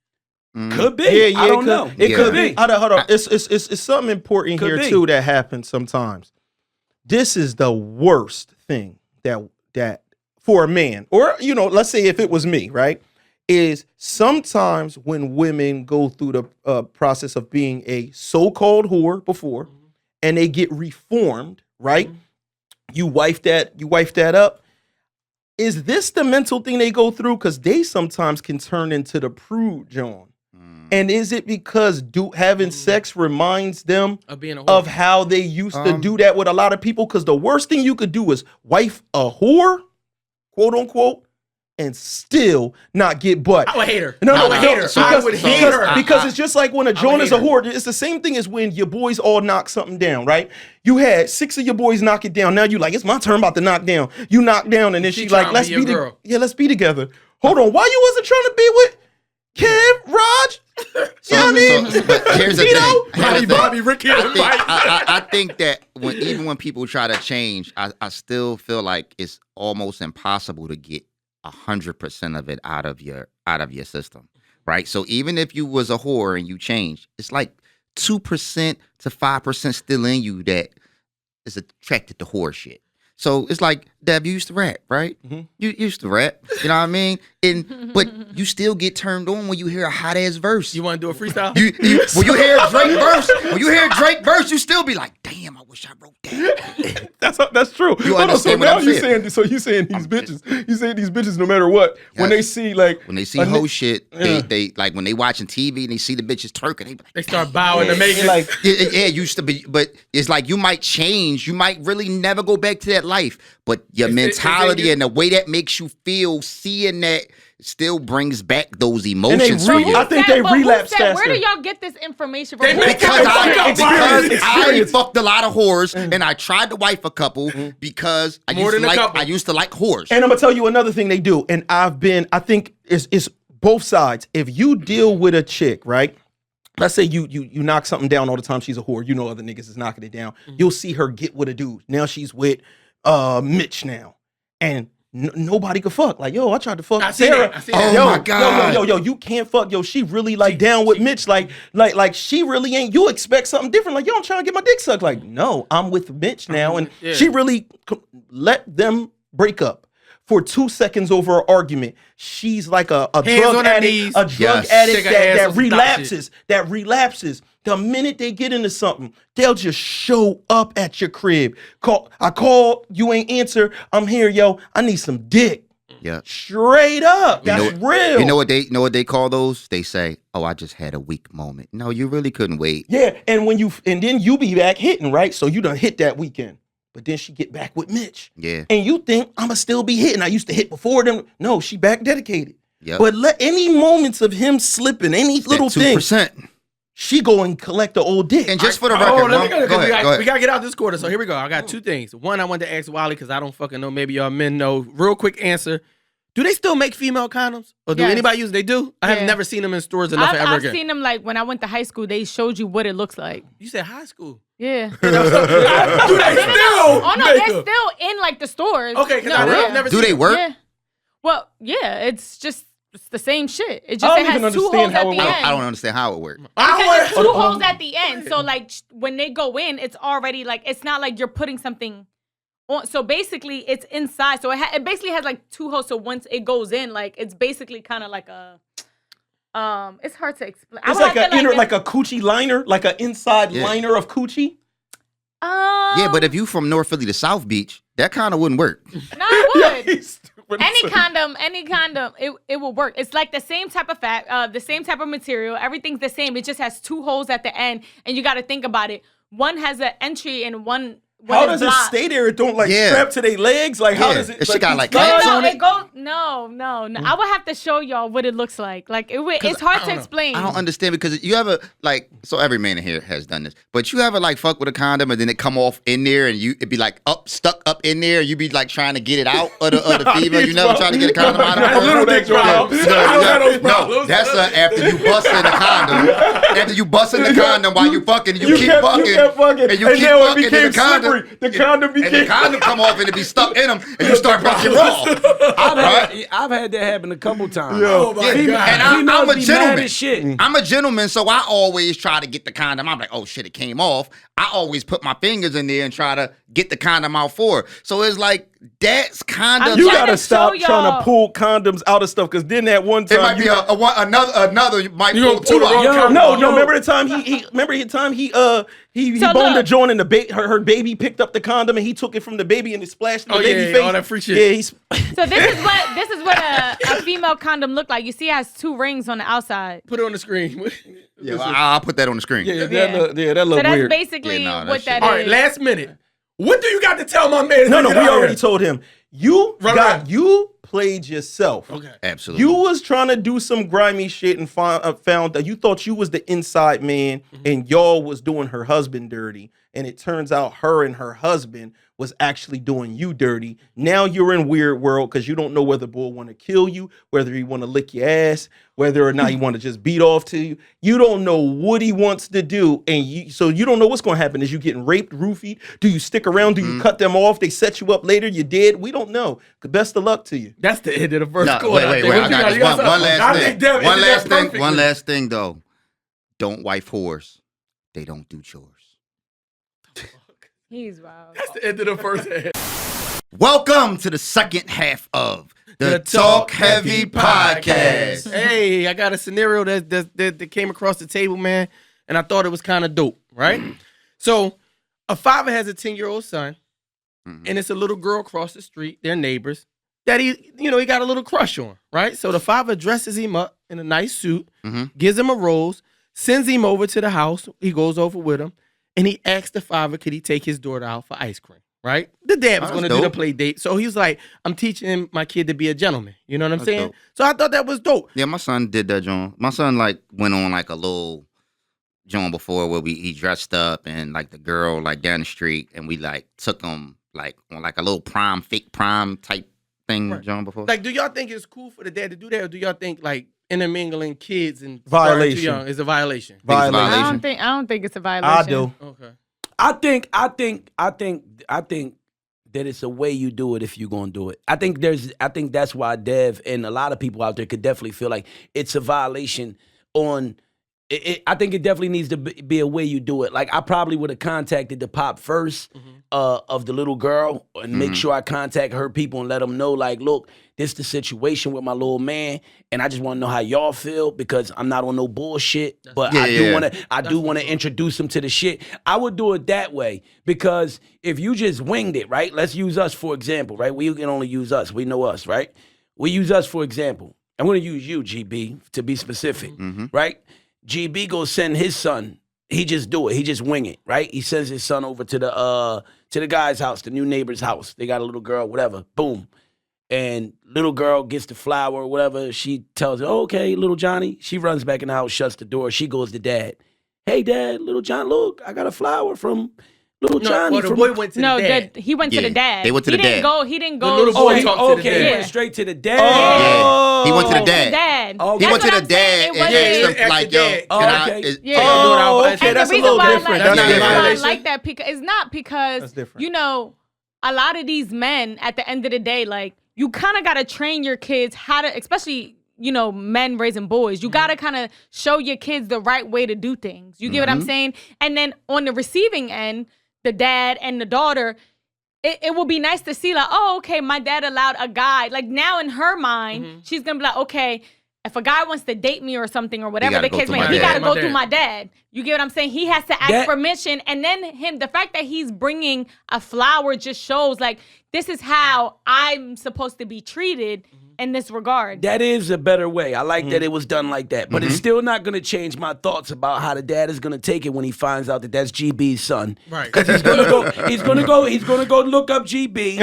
Could be. I don't know. It could be. Hold on. It's something important here too that happens sometimes. This is the worst thing that for a man, or let's say if it was me, right? Is sometimes when women go through the process of being a so-called whore before, and they get reformed, right? You wife that up. Is this the mental thing they go through? Because they sometimes can turn into the prude, John. And is it because having sex reminds them Of being a whore. of how they used to do that with a lot of people? Because the worst thing you could do is wife a whore, quote unquote, and still not get butt. I would hate her. No, I would hate her. I would hate her. Because it's just like when a joint is a whore. It's the same thing as when your boys all knock something down, right? You had 6 of your boys knock it down. Now you like, it's my turn, about to knock down. You knock down, and then she like, let's be let's be together. Hold on, why you wasn't trying to be with Kev, Raj? You know what I mean? But here's the thing. Bobby, Ricky, I think that even when people try to change, I still feel like it's almost impossible to get 100% of it out of your system, right? So even if you was a whore and you changed, it's like 2% to 5% still in you that is attracted to whore shit. So it's like, Dev, you used to rap, right? Mm-hmm. You used to rap, you know what I mean? But you still get turned on when you hear a hot ass verse. You want to do a freestyle? When you hear Drake verse, you still be like, damn, I wish I wrote that. That's true. You understand what I'm saying? You saying these bitches? You saying these bitches, no matter what, when they see hoe shit, they like when they watching TV and they see the bitches twerking, they start bowing to make it like it used to be, but it's like you might change, you might really never go back to that life, but your mentality and the way that makes you feel, seeing that still brings back those emotions for you. I think they relapse faster. Where do y'all get this information from? Because I fucked a lot of whores and I tried to wife a couple because I used to like whores. And I'm gonna tell you another thing they do, and I think it's both sides. If you deal with a chick, right? Let's say you knock something down all the time, she's a whore. You know other niggas is knocking it down. You'll see her get with a dude. Now she's with Mitch now. And nobody could fuck. Like, yo, I tried to fuck Sarah. Oh my God. Yo, you can't fuck. Yo, she really like down with Mitch. Like she really ain't. You expect something different. Like, yo, I'm trying to get my dick sucked. Like, no, I'm with Mitch now. And she really let them break up for 2 seconds over an argument. She's like a drug addict, that relapses. The minute they get into something, they'll just show up at your crib. I called, you ain't answer. I'm here, yo. I need some dick. Yeah. Straight up. That's real. You know what they call those? They say, "Oh, I just had a weak moment." No, you really couldn't wait. Yeah, and then you be back hitting, right? So you done hit that weekend. But then she get back with Mitch. Yeah. And you think I'ma still be hitting. I used to hit before them. No, she back dedicated. Yep. But let any moments of him slipping, any little thing, 2%. She go and collect the old dick. And just for the record, go ahead. We got to get out this quarter. So here we go. I got 2 things. One, I wanted to ask Wally because I don't fucking know. Maybe y'all men know. Real quick answer. Do they still make female condoms? Or do anybody use They do? I have never seen them in stores enough ever again. I've seen them like when I went to high school. They showed you what it looks like. You said high school? Yeah. Do they still? Oh, no, they're still in like the stores. Okay, because I've never seen them. Do they work? Yeah. Well, yeah, it's the same shit. It just has 2 holes at the end. I don't understand how it works. Because it's 2 holes at the end. So like when they go in, it's already like, it's not like you're putting something on. So basically it's inside. So it basically has like 2 holes. So once it goes in, like it's basically kind of like a, it's hard to explain. It's like an inner, like a coochie liner, like an inside liner of coochie. Yeah, but if you from North Philly to South Beach, that kind of wouldn't work. No, it would. Any condom, it will work. It's like the same type of fat, the same type of material. Everything's the same. It just has 2 holes at the end, and you got to think about it. One has an entry and one. How does it stay there? It don't strap to their legs? Like how does it? She got like it goes. No. I would have to show y'all what it looks like. Like it's hard to explain. I don't understand because you ever so every man in here has done this, but you ever like fuck with a condom and then it come off in there and it'd be like stuck up in there and you be like trying to get it out of the female. You never trying to get a condom out of her. No, that's after you busting the condom. After you busting the condom while you fucking, and you keep fucking, and you keep fucking in the condom. The condom became... And the condom come off and it be stuck in them and you start fucking raw. I've had that happen a couple times. Oh my God. And I'm a gentleman. I'm a gentleman, so I always try to get the condom. I'm like, oh shit, it came off. I always put my fingers in there and try to get the condom out for her. So it's like, that's kind of... You gotta stop trying to pull condoms out of stuff, because then that one time... It might be another might pull 2 out. No, remember the time he boned the joint and her baby picked up the condom and he took it from the baby and it splashed in the baby face. All that free shit. Yeah, so this is what a female condom look like. You see, it has 2 rings on the outside. Put it on the screen. Yeah, I'll put that on the screen. That look weird. So that's basically what that is. All right, last minute. What do you got to tell my man? No, we already told him. You Right. you played yourself. Okay. Absolutely. You was trying to do some grimy shit and found that you thought you was the inside man and y'all was doing her husband dirty. And it turns out her and her husband was actually doing you dirty. Now you're in weird world because you don't know whether boy want to kill you, whether he want to lick your ass, whether or not he want to just beat off to you. You don't know what he wants to do. And so you don't know what's going to happen. Is you getting raped, roofied? Do you stick around? Do you cut them off? They set you up later. You dead? We don't know. Best of luck to you. That's the end of the first No, quarter. wait. I got this. One last thing. One last thing, though. Don't wife whores. They don't do chores. He's wild. That's the end of the first half. Welcome to the second half of the Talk Heavy podcast. Hey, I got a scenario that came across the table, man, and I thought it was kind of dope, right? So, a father has a 10-year-old son, and it's a little girl across the street, they're neighbors, that he got a little crush on, right? So the father dresses him up in a nice suit, gives him a rose, sends him over to the house. He goes over with him, and he asks the father, could he take his daughter out for ice cream, right? The dad was going to do the play date. So he was like, I'm teaching my kid to be a gentleman. You know what I'm saying? Dope. So I thought that was dope. Yeah, my son did that, John. My son went on a little John before where he dressed up and the girl down the street, and we took him on a little fake prom type thing, Right. John, before. Do y'all think it's cool for the dad to do that, or do y'all think intermingling kids and Violation. too young is a violation? Violation. I don't think it's a violation. I do. Okay. I think that it's a way you do it if you're gonna do it. I think that's why Dev and a lot of people out there could definitely feel like it's a violation on. I think it definitely needs to be a way you do it. I probably would have contacted the pop first of the little girl and make sure I contact her people and let them know, look, this is the situation with my little man, and I just want to know how y'all feel because I'm not on no bullshit. But I do want to introduce him to the shit. I would do it that way because if you just winged it, right? Let's use us for example, right? We can only use us. We know us, right? We use us for example. I'm going to use you, GB, to be specific, right? GB goes send his son. He just do it. He just wing it, right? He sends his son over to the guy's house, the new neighbor's house. They got a little girl, whatever. Boom. And little girl gets the flower or whatever. She tells her, oh, okay, little Johnny. She runs back in the house, shuts the door. She goes to dad. Hey, dad, little John, look, I got a flower from little Johnny. Well, the boy went to the dad. he went to the dad. They went to the dad. He didn't go. The little boy straight- talked to the He dad. went straight to the dad. Yeah. He went to the to dad. Okay. He went to That's the what I'm saying. dad It and wasn't- asked him, yo, Yeah. can I? Okay. Yeah. Oh, And okay, And that's the a reason little why I different. like, That's the reason different. why I like that because it's not because That's different. a lot of these men at the end of the day, you kind of got to train your kids how to, especially men raising boys. You got to kind of show your kids the right way to do things. You get what I'm saying? And then on the receiving end, the dad and the daughter, it will be nice to see oh, okay, my dad allowed a guy. Now in her mind, she's gonna be like, okay, if a guy wants to date me or something or whatever gotta the go case through may my be, he dad. got to My go dad. through my dad. You get what I'm saying? He has to ask That- permission, and then the fact that he's bringing a flower just shows this is how I'm supposed to be treated in this regard. That is a better way. I like that it was done like that. But it's still not going to change my thoughts about how the dad is going to take it when he finds out that that's GB's son. Right. Because he's going to go look up GB.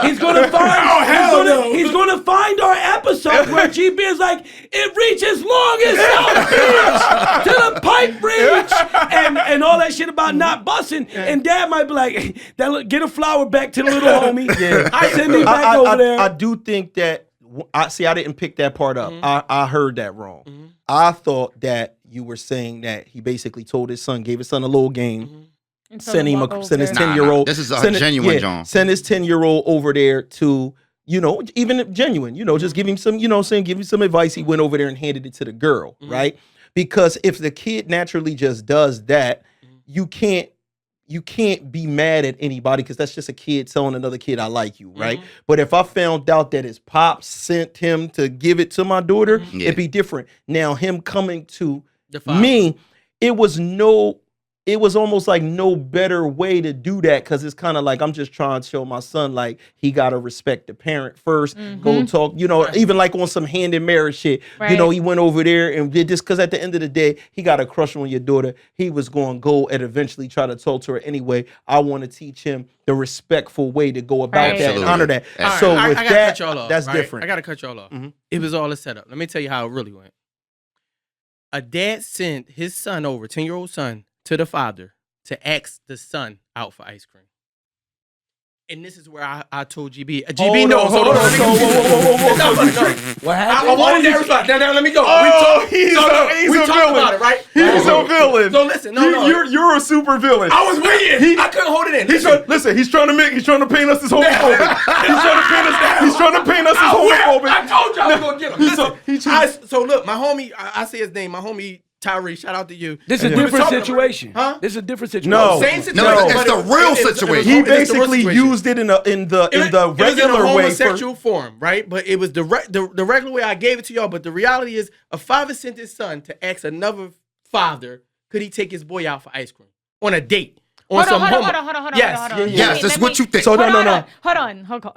He's going to find our episode where GB is like, it reaches long as South Beach to the pipe bridge and all that shit about not busting. And dad might be like, get a flower back to the little homie. Yeah. Send him back over there. I do think that I didn't pick that part up. I heard that wrong. I thought that you were saying that he basically told his son, gave his son a little game, send his 10-year-old. This is a genuine John. Send his 10-year-old over there to, even if genuine, just give him some, give him some advice. He went over there and handed it to the girl, right? Because if the kid naturally just does that, you can't be mad at anybody because that's just a kid telling another kid I like you, right? But if I found out that his pop sent him to give it to my daughter, it'd be different. Now him coming to me, it was no it was almost like no better way to do that because it's kind of like I'm just trying to show my son like he gotta respect the parent first. Go talk, you know, even like on some hand in marriage shit. Right. You know, he went over there and did this because at the end of the day, he got a crush on your daughter. He was going to go and eventually try to talk to her anyway. I want to teach him the respectful way to go about Right. that and honor that. All right, So I with gotta that, cut y'all off, that's right? different. I gotta cut y'all off. Mhm. It was all a setup. Let me tell you how it really went. A dad sent his son over, 10-year-old son, to the father to ask the son out for ice cream. And this is where I told GB. GB, no, hold on. What I happened? wanted that response. Now let me go. He's we a talked villain. about it, right? He's a villain. So listen, no. You're a super villain. I was waiting. I couldn't hold it in. He's trying to paint us as homophobic. He's trying to paint us as homophobic. I told you I was gonna get him. He's So look, my homie, I say his name, my homie Tyree, shout out to you. This is a We were different talking about- situation. Huh? This is a different situation. No. Same situation. No, it's but the real situation. He it's the real basically situation. used it in the It was in a regular way. homosexual form, right? But it was the regular way I gave it to y'all. But the reality is, a father sent his son to ask another father, could he take his boy out for ice cream on a date? Hold on. Yes, Yes, that's what you think. So no. Hold on.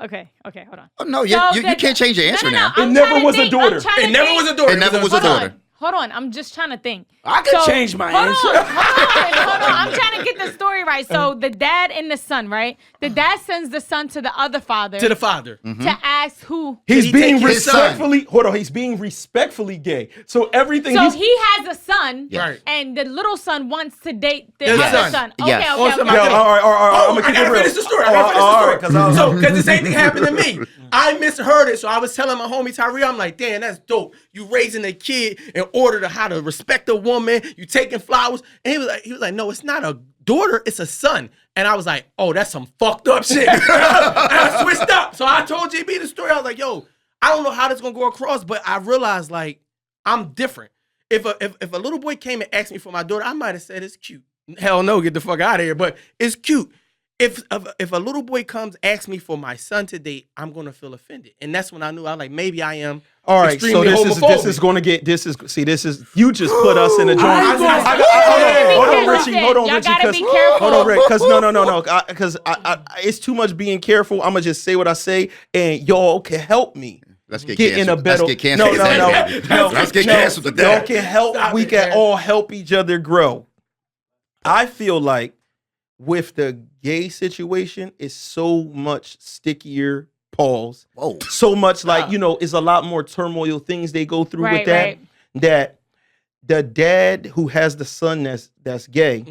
Okay, hold on. Oh, no, So you the- can't change your answer now. I'm It never trying to was a think- daughter. I'm trying to It never think. was a daughter. It never was a Hold daughter. on. Hold on. I'm just trying to think. I could change my answer. Hold on. I'm trying to get the story right. So the dad and the son, right? The dad sends the son to the other father To the father. to ask who. He's he being take his son? respectfully. Hold on. He's being respectfully gay. So everything. So he's, he has a son, Right. and the little son wants to date the Yes. other son. Okay, Yes. okay, Awesome. okay. Yo, all right. Oh, I'm gonna I keep gotta it real. finish the story. Because the same thing happened to me. I misheard it, so I was telling my homie Tyree, I'm like, damn, that's dope. You raising a kid in order to how to respect a woman. You taking flowers, and he was like, no, it's not a daughter, it's a son. And I was like, oh, that's some fucked up shit. And I switched up. So I told JB the story. I was like, yo, I don't know how this gonna go across, but I realized like I'm different. If a little boy came and asked me for my daughter, I might have said it's cute. Hell no, get the fuck out of here. But it's cute. If a little boy comes asks me for my son to date, I'm gonna feel offended, and that's when I knew I was like maybe I am. All right, so extremely this homophobic. is going to get you just put us in a joint. I- Hold on, Listen, Richie. Hold on, y'all Richie. gotta 'cause- be careful. Hold on, Rick. Because no. Because it's too much being careful. I'm gonna just say what I say, and y'all can help me. Let's get Get in a canceled. better. Let's get canceled. No. Let's get canceled Y'all today. can help. Stop We it, can man. all help each other grow. I feel like with the gay situation, it's so much stickier. Pause. Whoa. So much like it's a lot more turmoil things they go through with that. Right. That the dad who has the son that's gay.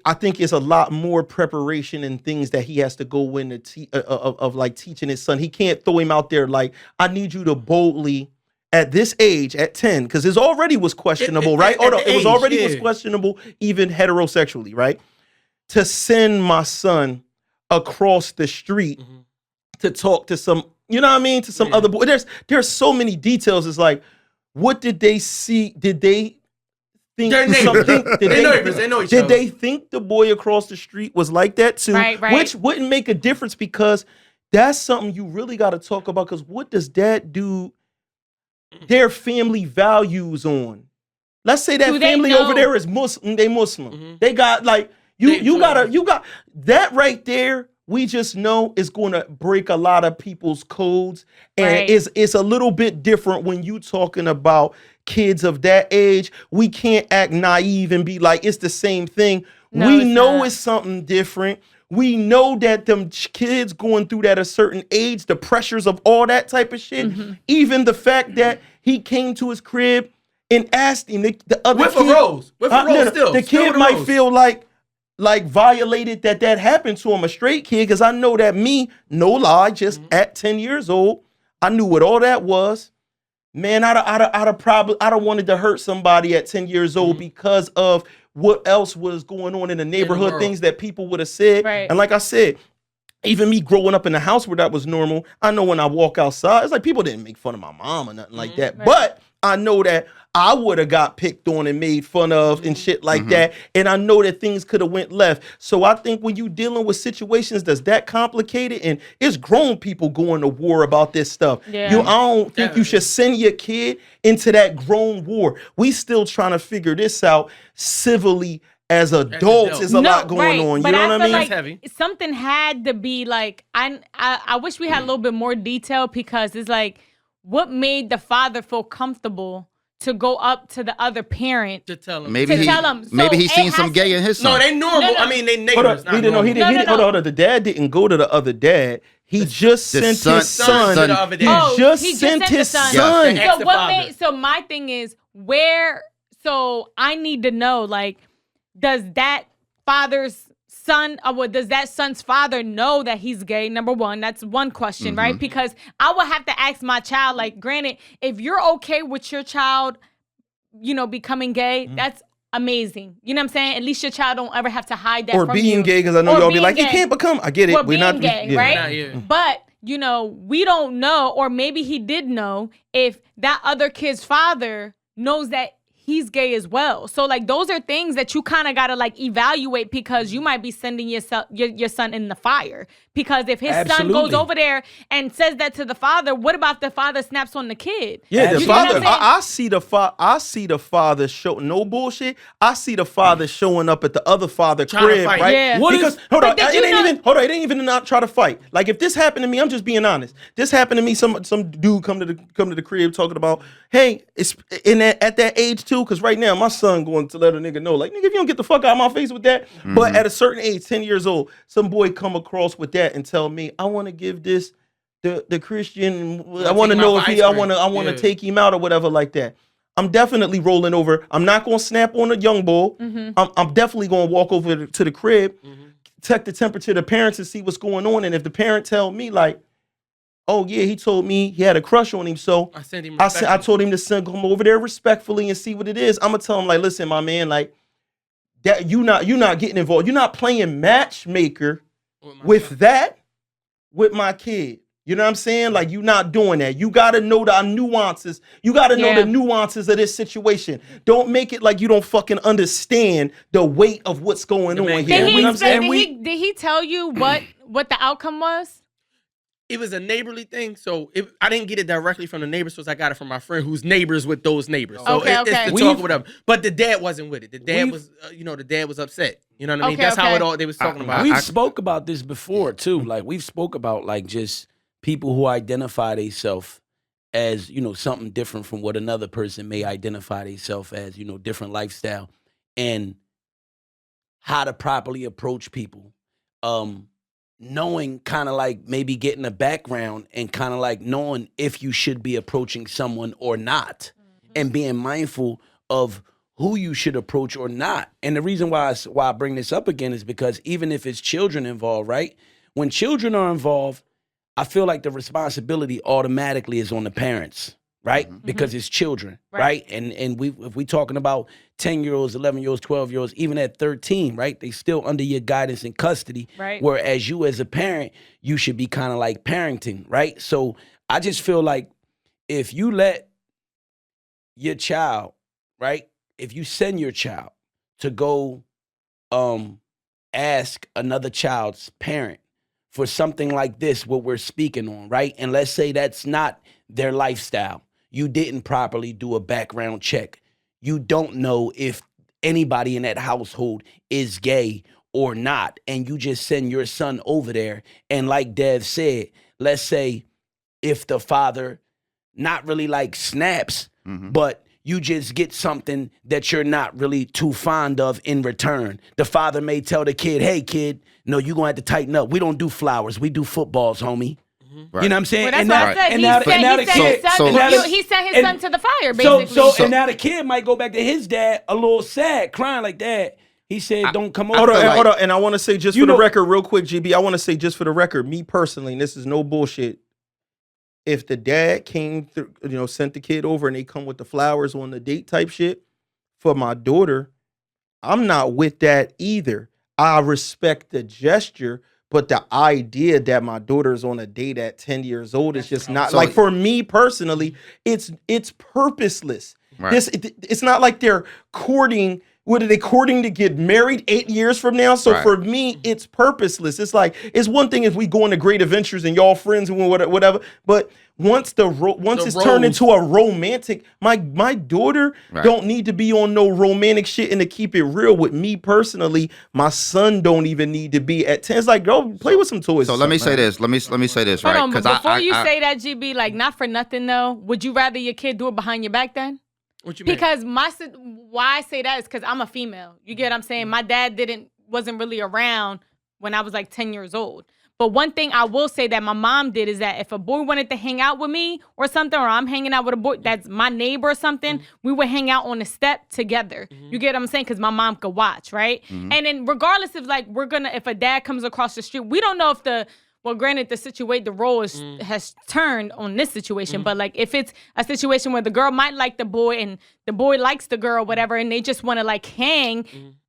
I think it's a lot more preparation and things that he has to go in of like teaching his son. He can't throw him out there like, I need you to boldly at this age, at 10, because it already was questionable, right? at the It was age, already was yeah. questionable, even heterosexually, right? To send my son across the street to talk to some, you know what I mean, to some other boy. There's so many details. It's like, what did they see? Did they think They're neighbors. something? They know each Did other. they think the boy across the street was like that too? Right. Which wouldn't make a difference because that's something you really got to talk about. Because what does that do their family values on? Let's say that Do they family know? over there is Muslim. They Muslim. Mm-hmm. They got like you got that right there. We just know it's going to break a lot of people's codes, and Right. it's a little bit different when you talking about kids of that age. We can't act naive and be like it's the same thing. No, we it's know not. it's something different. We know that them kids going through that at a certain age, the pressures of all that type of shit. Mm-hmm. Even the fact that he came to his crib and asked him, the other With a kid, rose. With a rose still. the Still kid with a might rose. feel like violated that happened to him, a straight kid, because I know that me, no lie, just at 10 years old, I knew what all that was. Man, I'd have wanted to hurt somebody at 10 years old because of what else was going on in the neighborhood, world. things that people would have said. Right. And like I said, even me growing up in a house where that was normal, I know when I walk outside, it's like people didn't make fun of my mom or nothing like that. Right. But I know that I would have got picked on and made fun of and shit like that. And I know that things could have went left. So I think when you dealing with situations that's that complicated, and it's grown people going to war about this stuff. Yeah. I don't think you should send your kid into that grown war. We still trying to figure this out civilly as adults, is a lot going right, on. You but know what I feel mean? like heavy. something had to be like, I wish we had a little bit more detail, because it's like, what made the father feel comfortable to go up to the other parent To tell him. Maybe tell him? So maybe he's it seen some has gay to- in his No, son. they normal. No, no. I mean, they Hold neighbors. on, Not he didn't know. He normal. didn't. No, no, Hold on. The dad didn't go to the other dad. He just the sent son- his son. son- the other He dad. just he just sent sent the his son. son. Yeah. Ask So the what father. made? So my thing is, where? So I need to know, like, does that father's son, or does that son's father know that he's gay? Number one, that's one question, right? Because I would have to ask my child, like, granted, if you're okay with your child, becoming gay, that's amazing. You know what I'm saying? At least your child don't ever have to hide that Or from being you. gay, because I know Or y'all be being like, he gay. can't become. I get it. Well, We're being not gay, yeah. right? Not here. But, we don't know, or maybe he did know, if that other kid's father knows that he's gay as well. So, like, those are things that you kind of got to, like, evaluate, because you might be sending your son in the fire. Because if his son Absolutely. goes over there and says that to the father, what about the father snaps on the kid? Yeah, the You know what father. I'm saying? I see the father show no bullshit. I see the father showing up at the other father Trying to crib, fight. right? Yeah. What Because is- hold on, But did it you ain't know- even hold on. It ain't even not try to fight. Like, if this happened to me, I'm just being honest. This happened to me. Some dude come to the crib talking about, hey, it's at that age too. Because right now my son going to let a nigga know, like, nigga, if you don't get the fuck out of my face with that. But at a certain age, 10 years old, some boy come across with that and tell me, I want to give this the Christian. I want to take him know out if for he. ice I cream. want to Yeah. take him out or whatever like that. I'm definitely rolling over. I'm not gonna snap on a young bull. I'm definitely gonna walk over to the crib, check the temperature of the parents and see what's going on. And if the parent tell me like, oh yeah, he told me he had a crush on him, so I sent him. I told him to come over there respectfully and see what it is. I'm gonna tell him like, listen, my man, like that you not getting involved. You're not playing matchmaker with my kid. You know what I'm saying? Like, you not doing that. You gotta know the nuances. You gotta know Yeah. the nuances of this situation. Don't make it like you don't fucking understand the weight of what's going on man here. Did You know what I'm saying? did he tell you what the outcome was? It was a neighborly thing, so I didn't get it directly from the neighbors, so I got it from my friend who's neighbors with those neighbors. So Okay, it's okay. the talk with them. But the dad wasn't with it. The dad was, the dad was upset. You know what I mean? Okay, That's how okay. they was talking about. We've spoke about this before too. Like, we've spoke about, like, just people who identify themselves as, something different from what another person may identify themselves as, different lifestyle, and how to properly approach people. Knowing, kind of like maybe getting a background and kind of like knowing if you should be approaching someone or not, and being mindful of who you should approach or not. And the reason why I bring this up again is because even if it's children involved, right? When children are involved, I feel like the responsibility automatically is on the parents, right? Because it's children, right? And if we talking about 10-year-olds, 11-year-olds, 12-year-olds, even at 13, right? They still under your guidance and custody. Right. Whereas you as a parent, you should be kind of like parenting, right? So I just feel like if you let your child, right? If you send your child to go ask another child's parent for something like this, what we're speaking on, right? And let's say that's not their lifestyle. You didn't properly do a background check. You don't know if anybody in that household is gay or not. And you just send your son over there. And like Dev said, let's say if the father not really like snaps, but you just get something that you're not really too fond of in return. The father may tell the kid, hey, kid, no, you're going to have to tighten up. We don't do flowers. We do footballs, homie. Right. You know what I'm saying? Well, that's And what now- I said. and He now the sent kid- his son. so- He sent his and- son to the fire, basically. and now the kid might go back to his dad a little sad, crying like, Dad, he said, don't come over. Hold on. And I want to say just You for the know- record, real quick, GB, I want to say just for the record, me personally, and this is no bullshit. If the dad came through, sent the kid over and they come with the flowers on the date type shit for my daughter, I'm not with that either. I respect the gesture, but the idea that my daughter's on a date at 10 years old is just not So- like, for me personally, it's purposeless. Right. It's not like they're courting What are they courting to get married 8 years from now? So Right. for me, it's purposeless. It's like, it's one thing if we go into great adventures and y'all friends and whatever, but once it's turned into a romantic, my daughter Right. don't need to be on no romantic shit. And to keep it real with me personally, my son don't even need to be at 10. It's like, go play with some toys. So or let me something, say man. this. Let me say this, Hold right? on, but Because before you say that, GB, like, not for nothing though, would you rather your kid do it behind your back then? What you mean? Because why I say that is because I'm a female. You get what I'm saying? My dad wasn't really around when I was like 10 years old. But one thing I will say that my mom did is that if a boy wanted to hang out with me or something, or I'm hanging out with a boy that's my neighbor or something, we would hang out on the step together. You get what I'm saying? Because my mom could watch, right? And then regardless of like, if a dad comes across the street, we don't know if granted, the role has turned on this situation, but like if it's a situation where the girl might like the boy and the boy likes the girl, whatever, and they just want to like hang,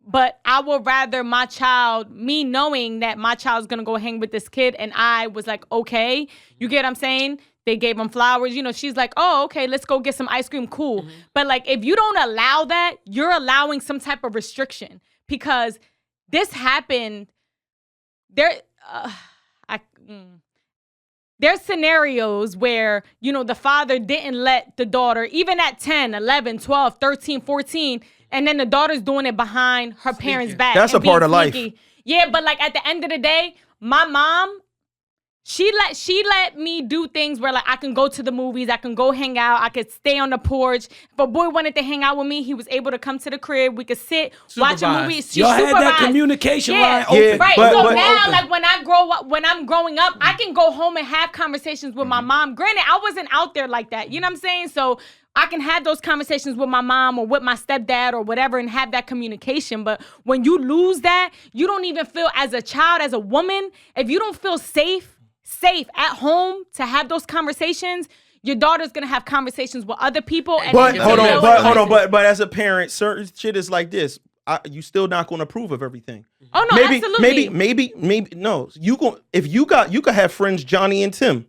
but I would rather me knowing that my child's gonna go hang with this kid, and I was like, okay, you get what I'm saying? They gave him flowers, she's like, oh, okay, let's go get some ice cream, cool. But like if you don't allow that, you're allowing some type of restriction, because this happened. There's scenarios where, the father didn't let the daughter, even at 10, 11, 12, 13, 14, and then the daughter's doing it behind her parents' back. That's and a part being of life. sneaky. Yeah, but like at the end of the day, my mom, she let me do things where like I can go to the movies, I can go hang out, I could stay on the porch. If a boy wanted to hang out with me, he was able to come to the crib. We could sit, watch a movie. She Y'all had that supervised. communication line Yeah, open. right. But- so but- now, open. like when I'm growing up, I can go home and have conversations with my mom. Granted, I wasn't out there like that. You know what I'm saying? So I can have those conversations with my mom or with my stepdad or whatever and have that communication. But when you lose that, you don't even feel, as a child, as a woman, if you don't feel safe at home to have those conversations, your daughter's gonna have conversations with other people. And But then hold you on, know but as a parent, certain shit is like this. You still not going to approve of everything. Oh no, absolutely. Maybe no. If you could have friends Johnny and Tim.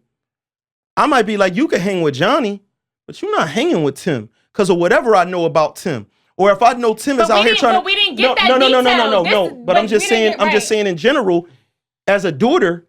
I might be like, you could hang with Johnny, but you're not hanging with Tim because of whatever I know about Tim. Or if I know Tim is out here trying to. But we didn't get that No. detail. But I'm just saying in general, as a daughter,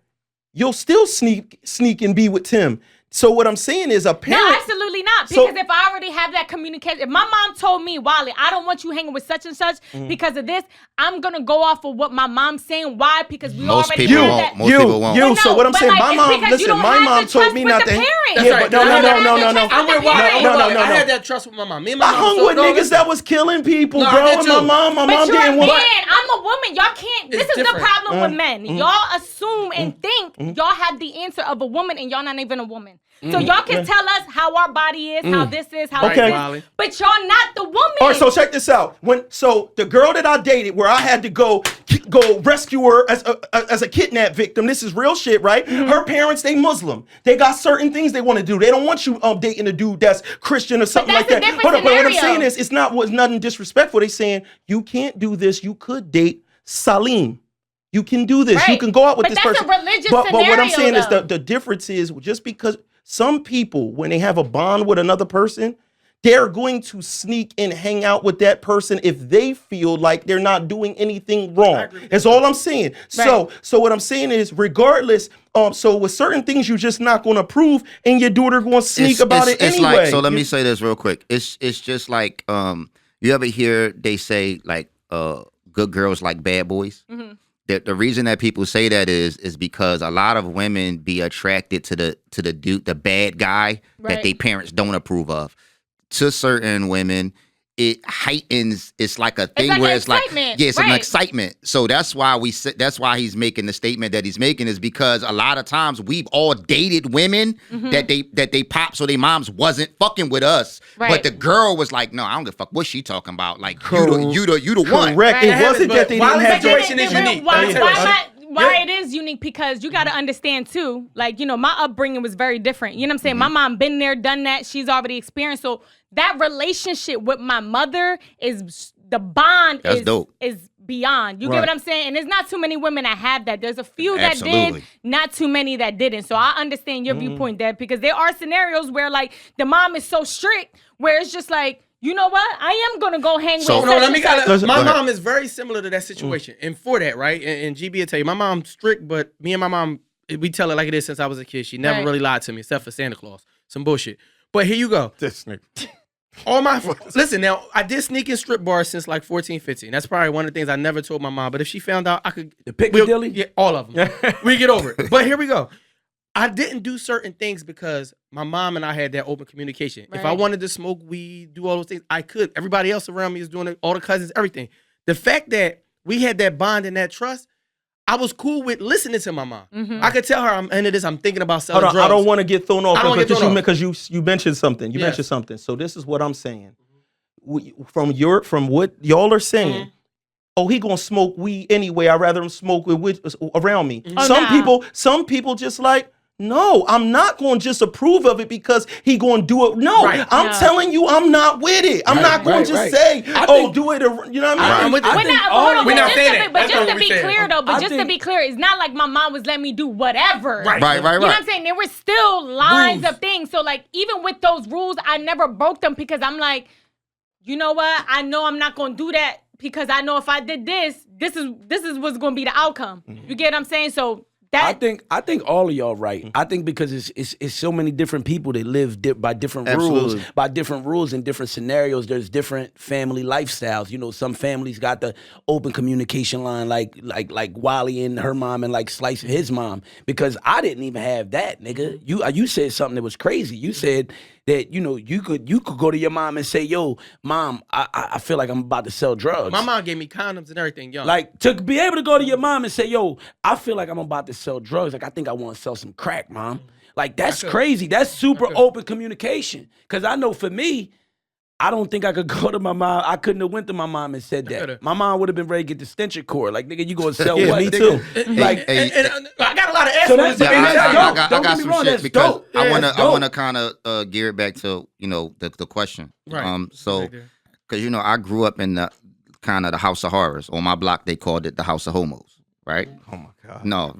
you'll still sneak and be with Tim. So what I'm saying is a parent. No, absolutely not. Because if I already have that communication, if my mom told me, Wally, I don't want you hanging with such and such because of this, I'm gonna go off of what my mom's saying. Why? Because we Most already people have won't. that. Most people won't. Well, So no, what I'm but saying, like, my it's mom. because you Listen, don't my have mom the told trust me with not the to. parents. Yeah, That's but right. no. I'm with Wally. No. I had that trust with my mom. Me and my I mom. hung so- with no, niggas listen. that was killing people, No, I bro. did And too. my But mom you're a didn't man. want. I'm a woman. Y'all can't. This It's is the different. problem with men. Y'all assume and think y'all have the answer of a woman, and y'all not even a woman. So y'all can tell us how our body is, how this is, how Okay. this Wally. is, but y'all not the woman. All right, so check this out. So the girl that I dated, where I had to go rescue her as a kidnap victim. This is real shit, right? Her parents, they Muslim. They got certain things they want to do. They don't want you dating a dude that's Christian or something that's like a that. different Hold up, but what I'm scenario. saying is, it's nothing disrespectful. They saying you can't do this. You could date Salim. You can do this. You Right. can go out with But this that's person. a religious But what I'm scenario, saying is though. the difference is just because some people, when they have a bond with another person, they're going to sneak and hang out with that person if they feel like they're not doing anything wrong. That's all I'm saying. Right. So what I'm saying is, regardless, so with certain things you're just not going to approve, and your daughter going to sneak about it It's anyway. like, so let me say this real quick. It's just like you ever hear they say like good girls like bad boys. The reason that people say that is because a lot of women be attracted to the dude, the bad guy that Right. their parents don't approve of. To certain women, it heightens. It's like a thing like where an it's like, excitement, yeah, it's an right. excitement. So that's why that's why he's making the statement that he's making, is because a lot of times we've all dated women that they pop, so their moms wasn't fucking with us, Right. but the girl was like, no, I don't give a fuck what she talking about. Like you the one. Correct. Right. It wasn't But that they didn't Wiley's have situation is unique. Why it is unique, because you got to understand too, like, my upbringing was very different. You know what I'm saying? My mom been there, done that. She's already experienced. So that relationship with my mother is, the bond That's dope. is beyond. You get Right. what I'm saying? And there's not too many women that have that. There's a few that Absolutely. did, not too many that didn't. So I understand your viewpoint, Deb, because there are scenarios where like the mom is so strict where it's just like, you know what? I am gonna go hang So- with. No, such let me and such. my Go ahead. mom is very similar to that situation. And for that, right? And GB will tell you, my mom's strict, but me and my mom, we tell it like it is since I was a kid. She never Right. really lied to me, except for Santa Claus. Some bullshit. But here you go. This nigga. All my listen now, I did sneak in strip bars since like 14, 15. That's probably one of the things I never told my mom. But if she found out, I could The Piccadilly? yeah, all of them. We get over it. But here we go. I didn't do certain things because my mom and I had that open communication. If I Right. wanted to smoke weed, do all those things, I could. Everybody else around me is doing it, all the cousins, everything. The fact that we had that bond and that trust, I was cool with listening to my mom. I could tell her I'm into this. I'm thinking about selling Hold on, drugs. I don't want to get thrown off I don't wanna get thrown off. because you mentioned something. You Yes. mentioned something. So this is what I'm saying. From what y'all are saying. Oh, he gonna smoke weed anyway. I'd rather him smoke with around me. Oh, Some people just like, no, I'm not going to just approve of it because he going to do it. No, Right. I'm Yeah. telling you, I'm not with it. I'm not going to just say, I oh, think- do it. You know what I mean? I'm with you. We're think not, all hold on, of We're but not just saying to that. be, but That's just not to what be we're saying. clear though, but I just to think- be clear, it's not like my mom was letting me do whatever. Right. Right, You know what right. I'm saying? There were still lines Rules. of things. So like even with those rules, I never broke them because I'm like, you know what? I know I'm not gonna do that because I know if I did this is what's gonna be the outcome. You get what I'm saying? So I that think all of y'all right. I think because it's so many different people that live by different rules, Absolutely. by different rules and different scenarios. There's different family lifestyles. You know, some families got the open communication line, like Wally and her mom, and like Slice and his mom. Because I didn't even have that, nigga. You said something that was crazy. You said that you could go to your mom and say, "Yo, mom, I feel like I'm about to sell drugs." My mom gave me condoms and everything, young. Like, to be able to go to your mom and say, yo, I feel like I'm about to sell drugs. Like, I think I want to sell some crack, mom. Like, that's crazy. That's super open communication. Because I know for me, I don't think I could go to my mom. I couldn't have went to my mom and said that. My mom would have been ready to get the stencher cord. Like, nigga, you going to sell Yeah, what, me nigga? too. Like, Hey, and I got a lot of So answers. that's- Yeah, that's I dope. got Don't get me some wrong, shit that's because dope. I That's wanna dope. kind of gear it back to the question. Right. So Right there. because I grew up in the kind of the house of horrors. On my block, they called it the house of homos. Right? Oh my God. No,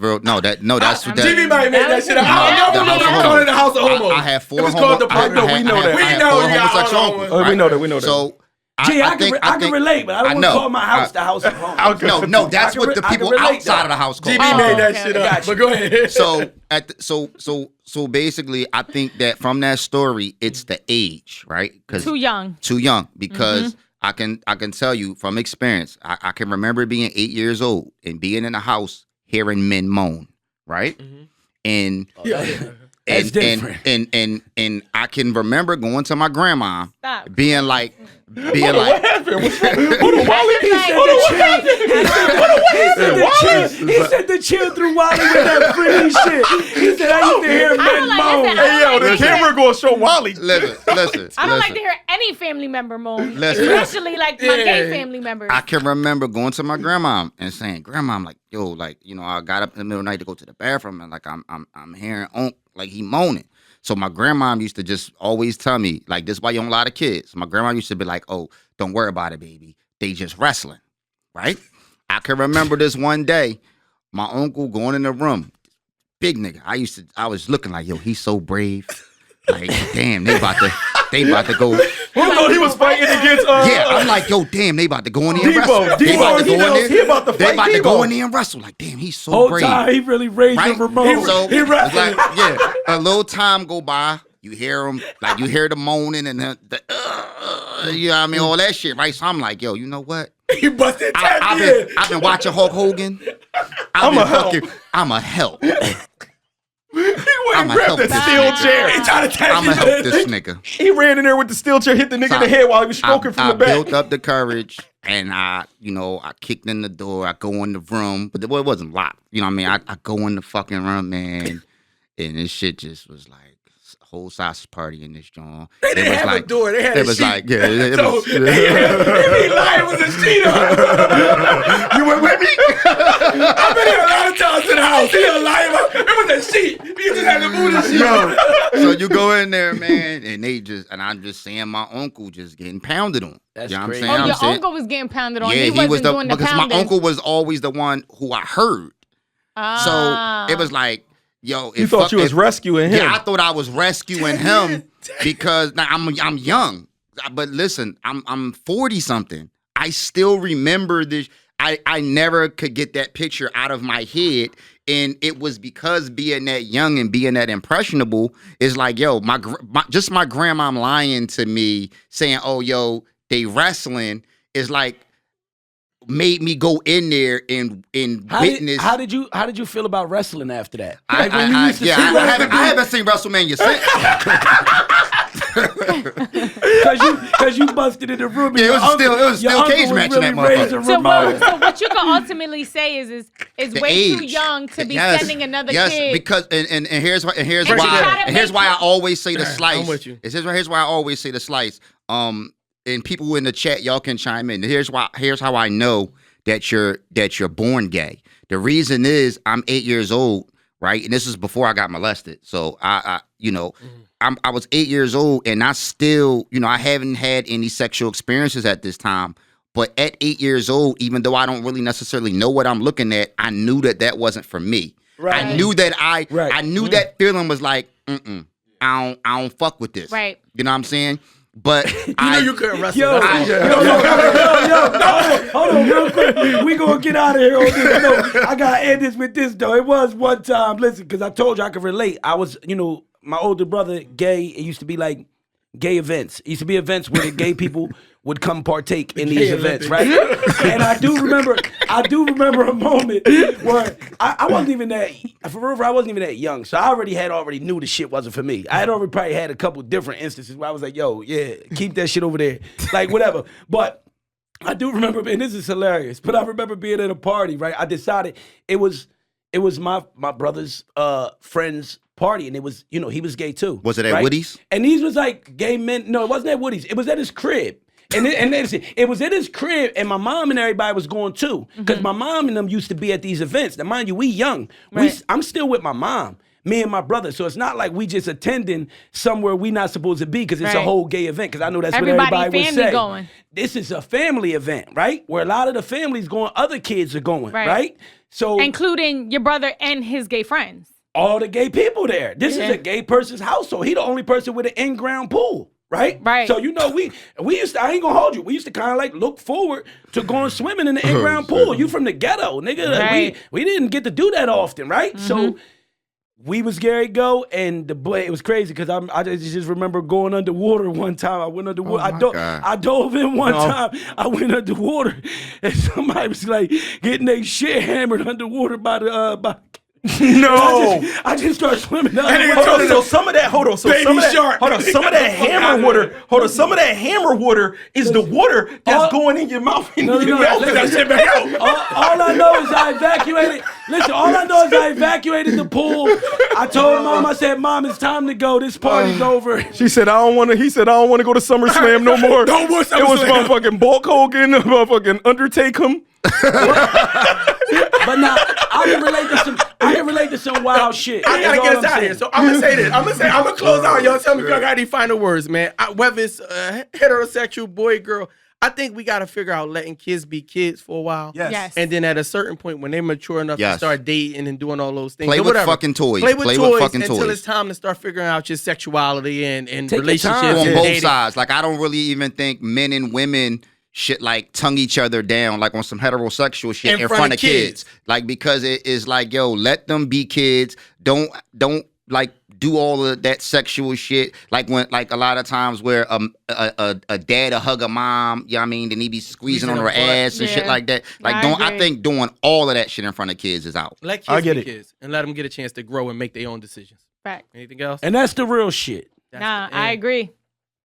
that's that. GB might make that shit up. No, I the don't know house of if homos. call it the house of homos. I had four It was called the I Park. No, had- we know I had- that. I We had know four you got homosexual all on uncles, one. Oh, we right? know that. We know that. So Gee, I think can relate, but I don't want to know. call my house the house of home. No, that's what the I can people relate outside that. of the house call. GB it. made that okay. shit I up. got you. But go ahead. So basically, I think that from that story, it's the age, right? Because too young. too young. Because I can tell you from experience. I can remember being 8 years old and being in a house hearing men moan, right? And That's different. and I can remember going to my grandma, Stop. being like, What happened? What's wrong? Hold on, Wally. He said the chill through Wally with that pretty shit. He said I used to hear I don't men like moan. listen, Hey, yo, the camera gonna show Wally. listen. I don't like to hear any family member moan, Listen. especially like my gay family members. I can remember going to my grandma and saying, "Grandma, I'm like, yo, like, I got up in the middle of the night to go to the bathroom, and like, I'm hearing like he moaning." So my grandma used to just always tell me, like, this is why you don't a lot of kids. My grandma used to be like, "Oh, don't worry about it, baby. They just wrestling," right? I can remember this one day, my uncle going in the room, big nigga. I was looking like, yo, he's so brave. Like, damn, they about to go. Who thought he was fighting against? Yeah, I'm like, yo, damn, they about to go in there and Debo, wrestle. They about to go in there. he about to They fight about to Debo. go in there and wrestle. Like, damn, he's so Whole brave. time he really raised Right? the remote. So he it's wrestling. like, yeah, a little time go by. You hear him, like you hear the moaning and the you know what I mean, all that shit, right? So I'm like, yo, you know what? He busted 10 I've been watching Hulk Hogan. I'm a help. He went and I'ma grabbed help that steel this chair. He tried to tag I'm his gonna help head. this nigga. He ran in there with the steel chair, hit the nigga in the head while he was stroking from I the back. built up the courage and I kicked in the door. I go in the room, but it wasn't locked. You know what I mean? I go in the fucking room, man, and this shit just was like a whole sausage party in this joint. They didn't have a door. They had a it was sheet. like, yeah, it So was. if he lied, it was a sheet up. You went with me? I've been here a lot of times in the house. He a liar. It was a sheet. He just had to move the sheet. Yo, so you go in there, man, and I'm just seeing my uncle just getting pounded on. That's you know crazy. what I'm Oh, saying? your I'm saying- uncle was getting pounded on. Yeah, he wasn't was doing the because pounding. my uncle was always the one who I heard. So it was like, yo, You thought you was rescuing him. Yeah, I thought I was rescuing him because now I'm young. but listen, I'm 40 something. I still remember this. I never could get that picture out of my head. And it was because being that young and being that impressionable is like, yo, my grandma lying to me saying, oh, yo, they wrestling is like made me go in there and witness. How did you feel about wrestling after that? I haven't seen WrestleMania since. Because you busted in the room. Yeah, it was still cage match in that motherfucker. So what you can ultimately say is way too young to be sending another kid. Yes, because and here's why I always say the slice. I'm with you. Here's why I always say the slice. And people in the chat, y'all can chime in. Here's how I know that you're born gay. The reason is I'm 8 years old, right? And this is before I got molested. So I was 8 years old, and I still, I haven't had any sexual experiences at this time. But at 8 years old, even though I don't really necessarily know what I'm looking at, I knew that wasn't for me. Right. I knew that I knew that feeling was like, I don't fuck with this. Right. You know what I'm saying? But you couldn't wrestle. Hold on, real quick. We gonna get out of here on this. No, I gotta end this with this though. It was one time. Listen, because I told you I could relate. I was, my older brother, gay. It used to be like gay events. It used to be events where the gay people would come partake in these events, right? And I do remember a moment where I wasn't even that, for real, I wasn't even that young. So I already knew the shit wasn't for me. I had already probably had a couple different instances where I was like, yo, yeah, keep that shit over there. Like, whatever. But I do remember, and this is hilarious, but I remember being at a party, right? I decided it was my brother's friend's party, and it was, he was gay too. Was it at right? Woody's? And these was like gay men. No, it wasn't at Woody's. It was at his crib. And it was at his crib, and my mom and everybody was going too. Because my mom and them used to be at these events. Now, mind you, we young. Right. I'm still with my mom, me and my brother. So it's not like we just attending somewhere we not supposed to be because it's a whole gay event. Because I know that's what everybody would say. Going. This is a family event, right? Where a lot of the families going, other kids are going, right? So including your brother and his gay friends. All the gay people there. This is a gay person's household. He the only person with an in-ground pool. Right? Right. So, we used to, I ain't gonna hold you, we used to kind of like look forward to going swimming in the in-ground pool. You from the ghetto, nigga. Right. We didn't get to do that often, right? So we was Gary go, and it was crazy because I just remember going underwater one time. I went underwater. I dove in one time. I went underwater, and somebody was like getting their shit hammered underwater by the No, I just started swimming. So some of that hammer water is the water that's going in your mouth. And All I know is I evacuated. Listen, all I know is I evacuated the pool. I told Mom, I said, Mom, it's time to go. This party's over. She said, I don't want to. He said, I don't want to go to SummerSlam no more. No more SummerSlam. It was motherfucking Bulk Hogan, motherfucking Undertaker. But now I can relate to some wild shit. I gotta get us out of here. So I'm gonna say this. I'm gonna close out. Y'all tell me if y'all got any final words, man. Whether it's heterosexual, boy, girl, I think we gotta figure out letting kids be kids for a while. Yes. And then at a certain point, when they mature enough to start dating and doing all those things, Play with fucking toys. Play with fucking until toys. it's time to start figuring out your sexuality and Take relationships your time. On and both dating. sides. Like, I don't really even think men and women should like tongue each other down like on some heterosexual shit in front of kids. Like, because it is like, yo, let them be kids. Don't like do all of that sexual shit. Like when, like a lot of times where a dad hug a mom, you know what I mean, then he be squeezing on her ass and shit like that. Like, I think doing all of that shit in front of kids is out. Let kids be kids and let them get a chance to grow and make their own decisions. Right. Anything else? And that's the real shit. I agree.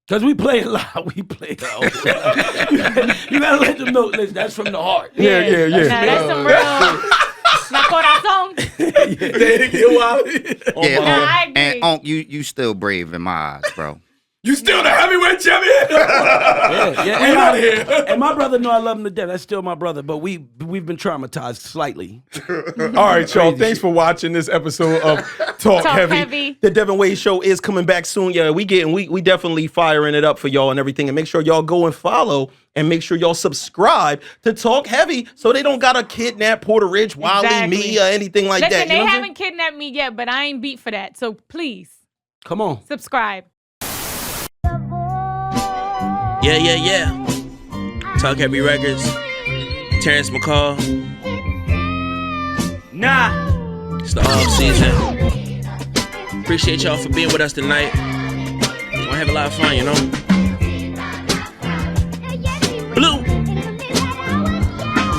Because we play a lot. We play a lot. You gotta let them know, listen, that's from the heart. Yeah. That's some real. My corazón. I agree. And you still brave in my eyes, bro. You still the heavyweight champion? Get out of here. And my brother know I love him to death. That's still my brother, but we've been traumatized slightly. All right, y'all. Thanks for watching this episode of Talk Heavy. The Devinwade Show is coming back soon. Yeah, we definitely firing it up for y'all and everything. And make sure y'all go and follow and make sure y'all subscribe to Talk Heavy so they don't gotta kidnap Porter Rich, Wally, me, or anything like that. Listen, You know they haven't kidnapped me yet, but I ain't beat for that. So please, come on, subscribe. Yeah. Talkheavy Records. Terrence McCall. Nah. It's the off season. Appreciate y'all for being with us tonight. Gonna have a lot of fun, you know. Blue.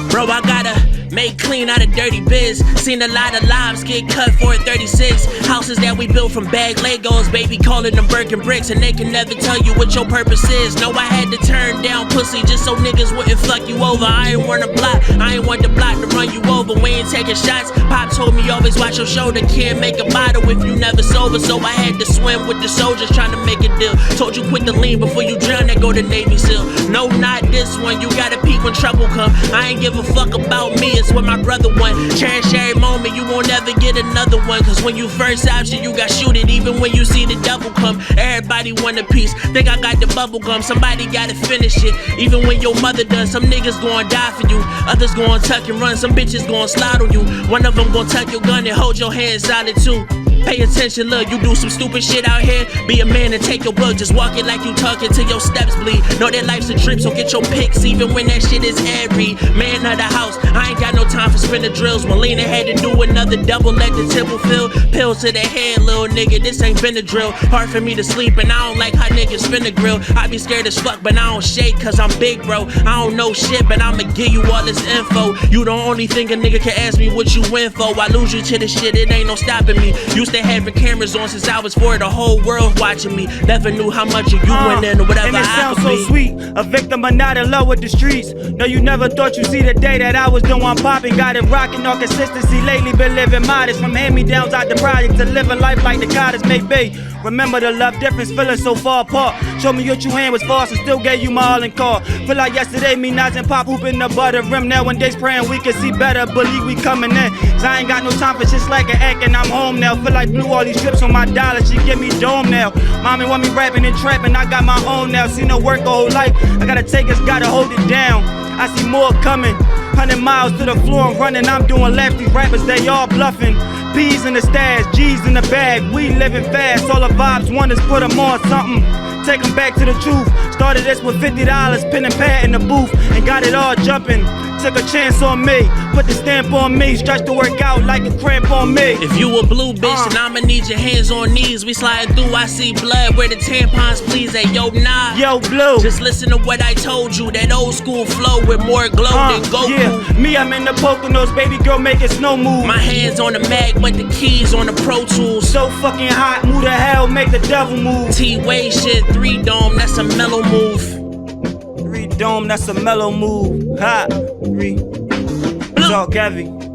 Bro, I gotta make clean out of dirty biz. Seen a lot of lives get cut for a 36. Houses that we built from bag Legos, baby calling them Birkin bricks, and they can never tell you what your purpose is. No, I had to turn down pussy just so niggas wouldn't fuck you over. I ain't want to block, I ain't want the block to run you over. We ain't taking shots. Pop told me always watch your shoulder. Can't make a bottle if you never sober. So I had to swim with the soldiers trying to make a deal. Told you quit the lean before you drown and go to Navy SEAL. No, not this one. You gotta peek when trouble come. I ain't give a fuck about me. It's what my brother want. Cherish every moment, you won't ever get another one. Cause when you first option, you got shoot it. Even when you see the double come, everybody want a piece. Think I got the bubble gum, somebody gotta finish it. Even when your mother done, some niggas gon' die for you. Others gon' tuck and run, some bitches gon' slide on you. One of them gon' tuck your gun and hold your hand solid too. Pay attention, look, you do some stupid shit out here. Be a man and take your book, just walk it like you talking till your steps bleed. Know that life's a trip, so get your pics even when that shit is airy. Man of the house, I ain't got no time for spinner drills. Melina had to do another double, let the temple fill. Pills to the head, little nigga, this ain't been a drill. Hard for me to sleep and I don't like how niggas spin the grill. I be scared as fuck, but I don't shake cause I'm big, bro. I don't know shit, but I'ma give you all this info. You the only thing a nigga can ask me what you win for. I lose you to this shit, it ain't no stopping me. Used to having cameras on since I was 4, the whole world watching me. Never knew how much of you went in or whatever. And it I sounds could so be. sweet, a victim but not in love with the streets. No, you never thought you'd see the day that I was the one popping. Got it rocking, no consistency. Lately been living modest, from hand-me-downs out the project to living life like the cottage may be. Remember the love difference, feeling so far apart. Show me what you hand was false and still gave you my all in call. Feel like yesterday me Nas and Pop hooping the butter rim. Nowadays praying we can see better, believe we coming in. Cause I ain't got no time for shit like an act and I'm home now. Feel like blew all these trips on my dollar, she give me dome now. Mommy want me rapping and trapping, I got my own now. See no work a whole life, I gotta take us, gotta hold it down. I see more coming, 100 miles to the floor I'm running. I'm doing left, these rappers they all bluffing. P's in the stash, G's in the bag, we living fast. All the vibes want is put them on something, take them back to the truth. Started this with $50, pen and pad in the booth, and got it all jumping. Took a chance on me, put the stamp on me, stretch the work out like a cramp on me. If you a blue bitch, then I'ma need your hands on knees. We sliding through, I see blood where the tampons please. Hey, yo, nah. Yo, Blue. Just listen to what I told you, that old school flow with more glow than Goku. Yeah, me, I'm in the Poconos, baby girl making snow move. My hands on the Mac, but the keys on the Pro Tools. So fucking hot, move to hell, make the devil move. T-Way shit, 3 dome, that's a mellow move. 3 dome, that's a mellow move. Hot, 3. Talkheavy.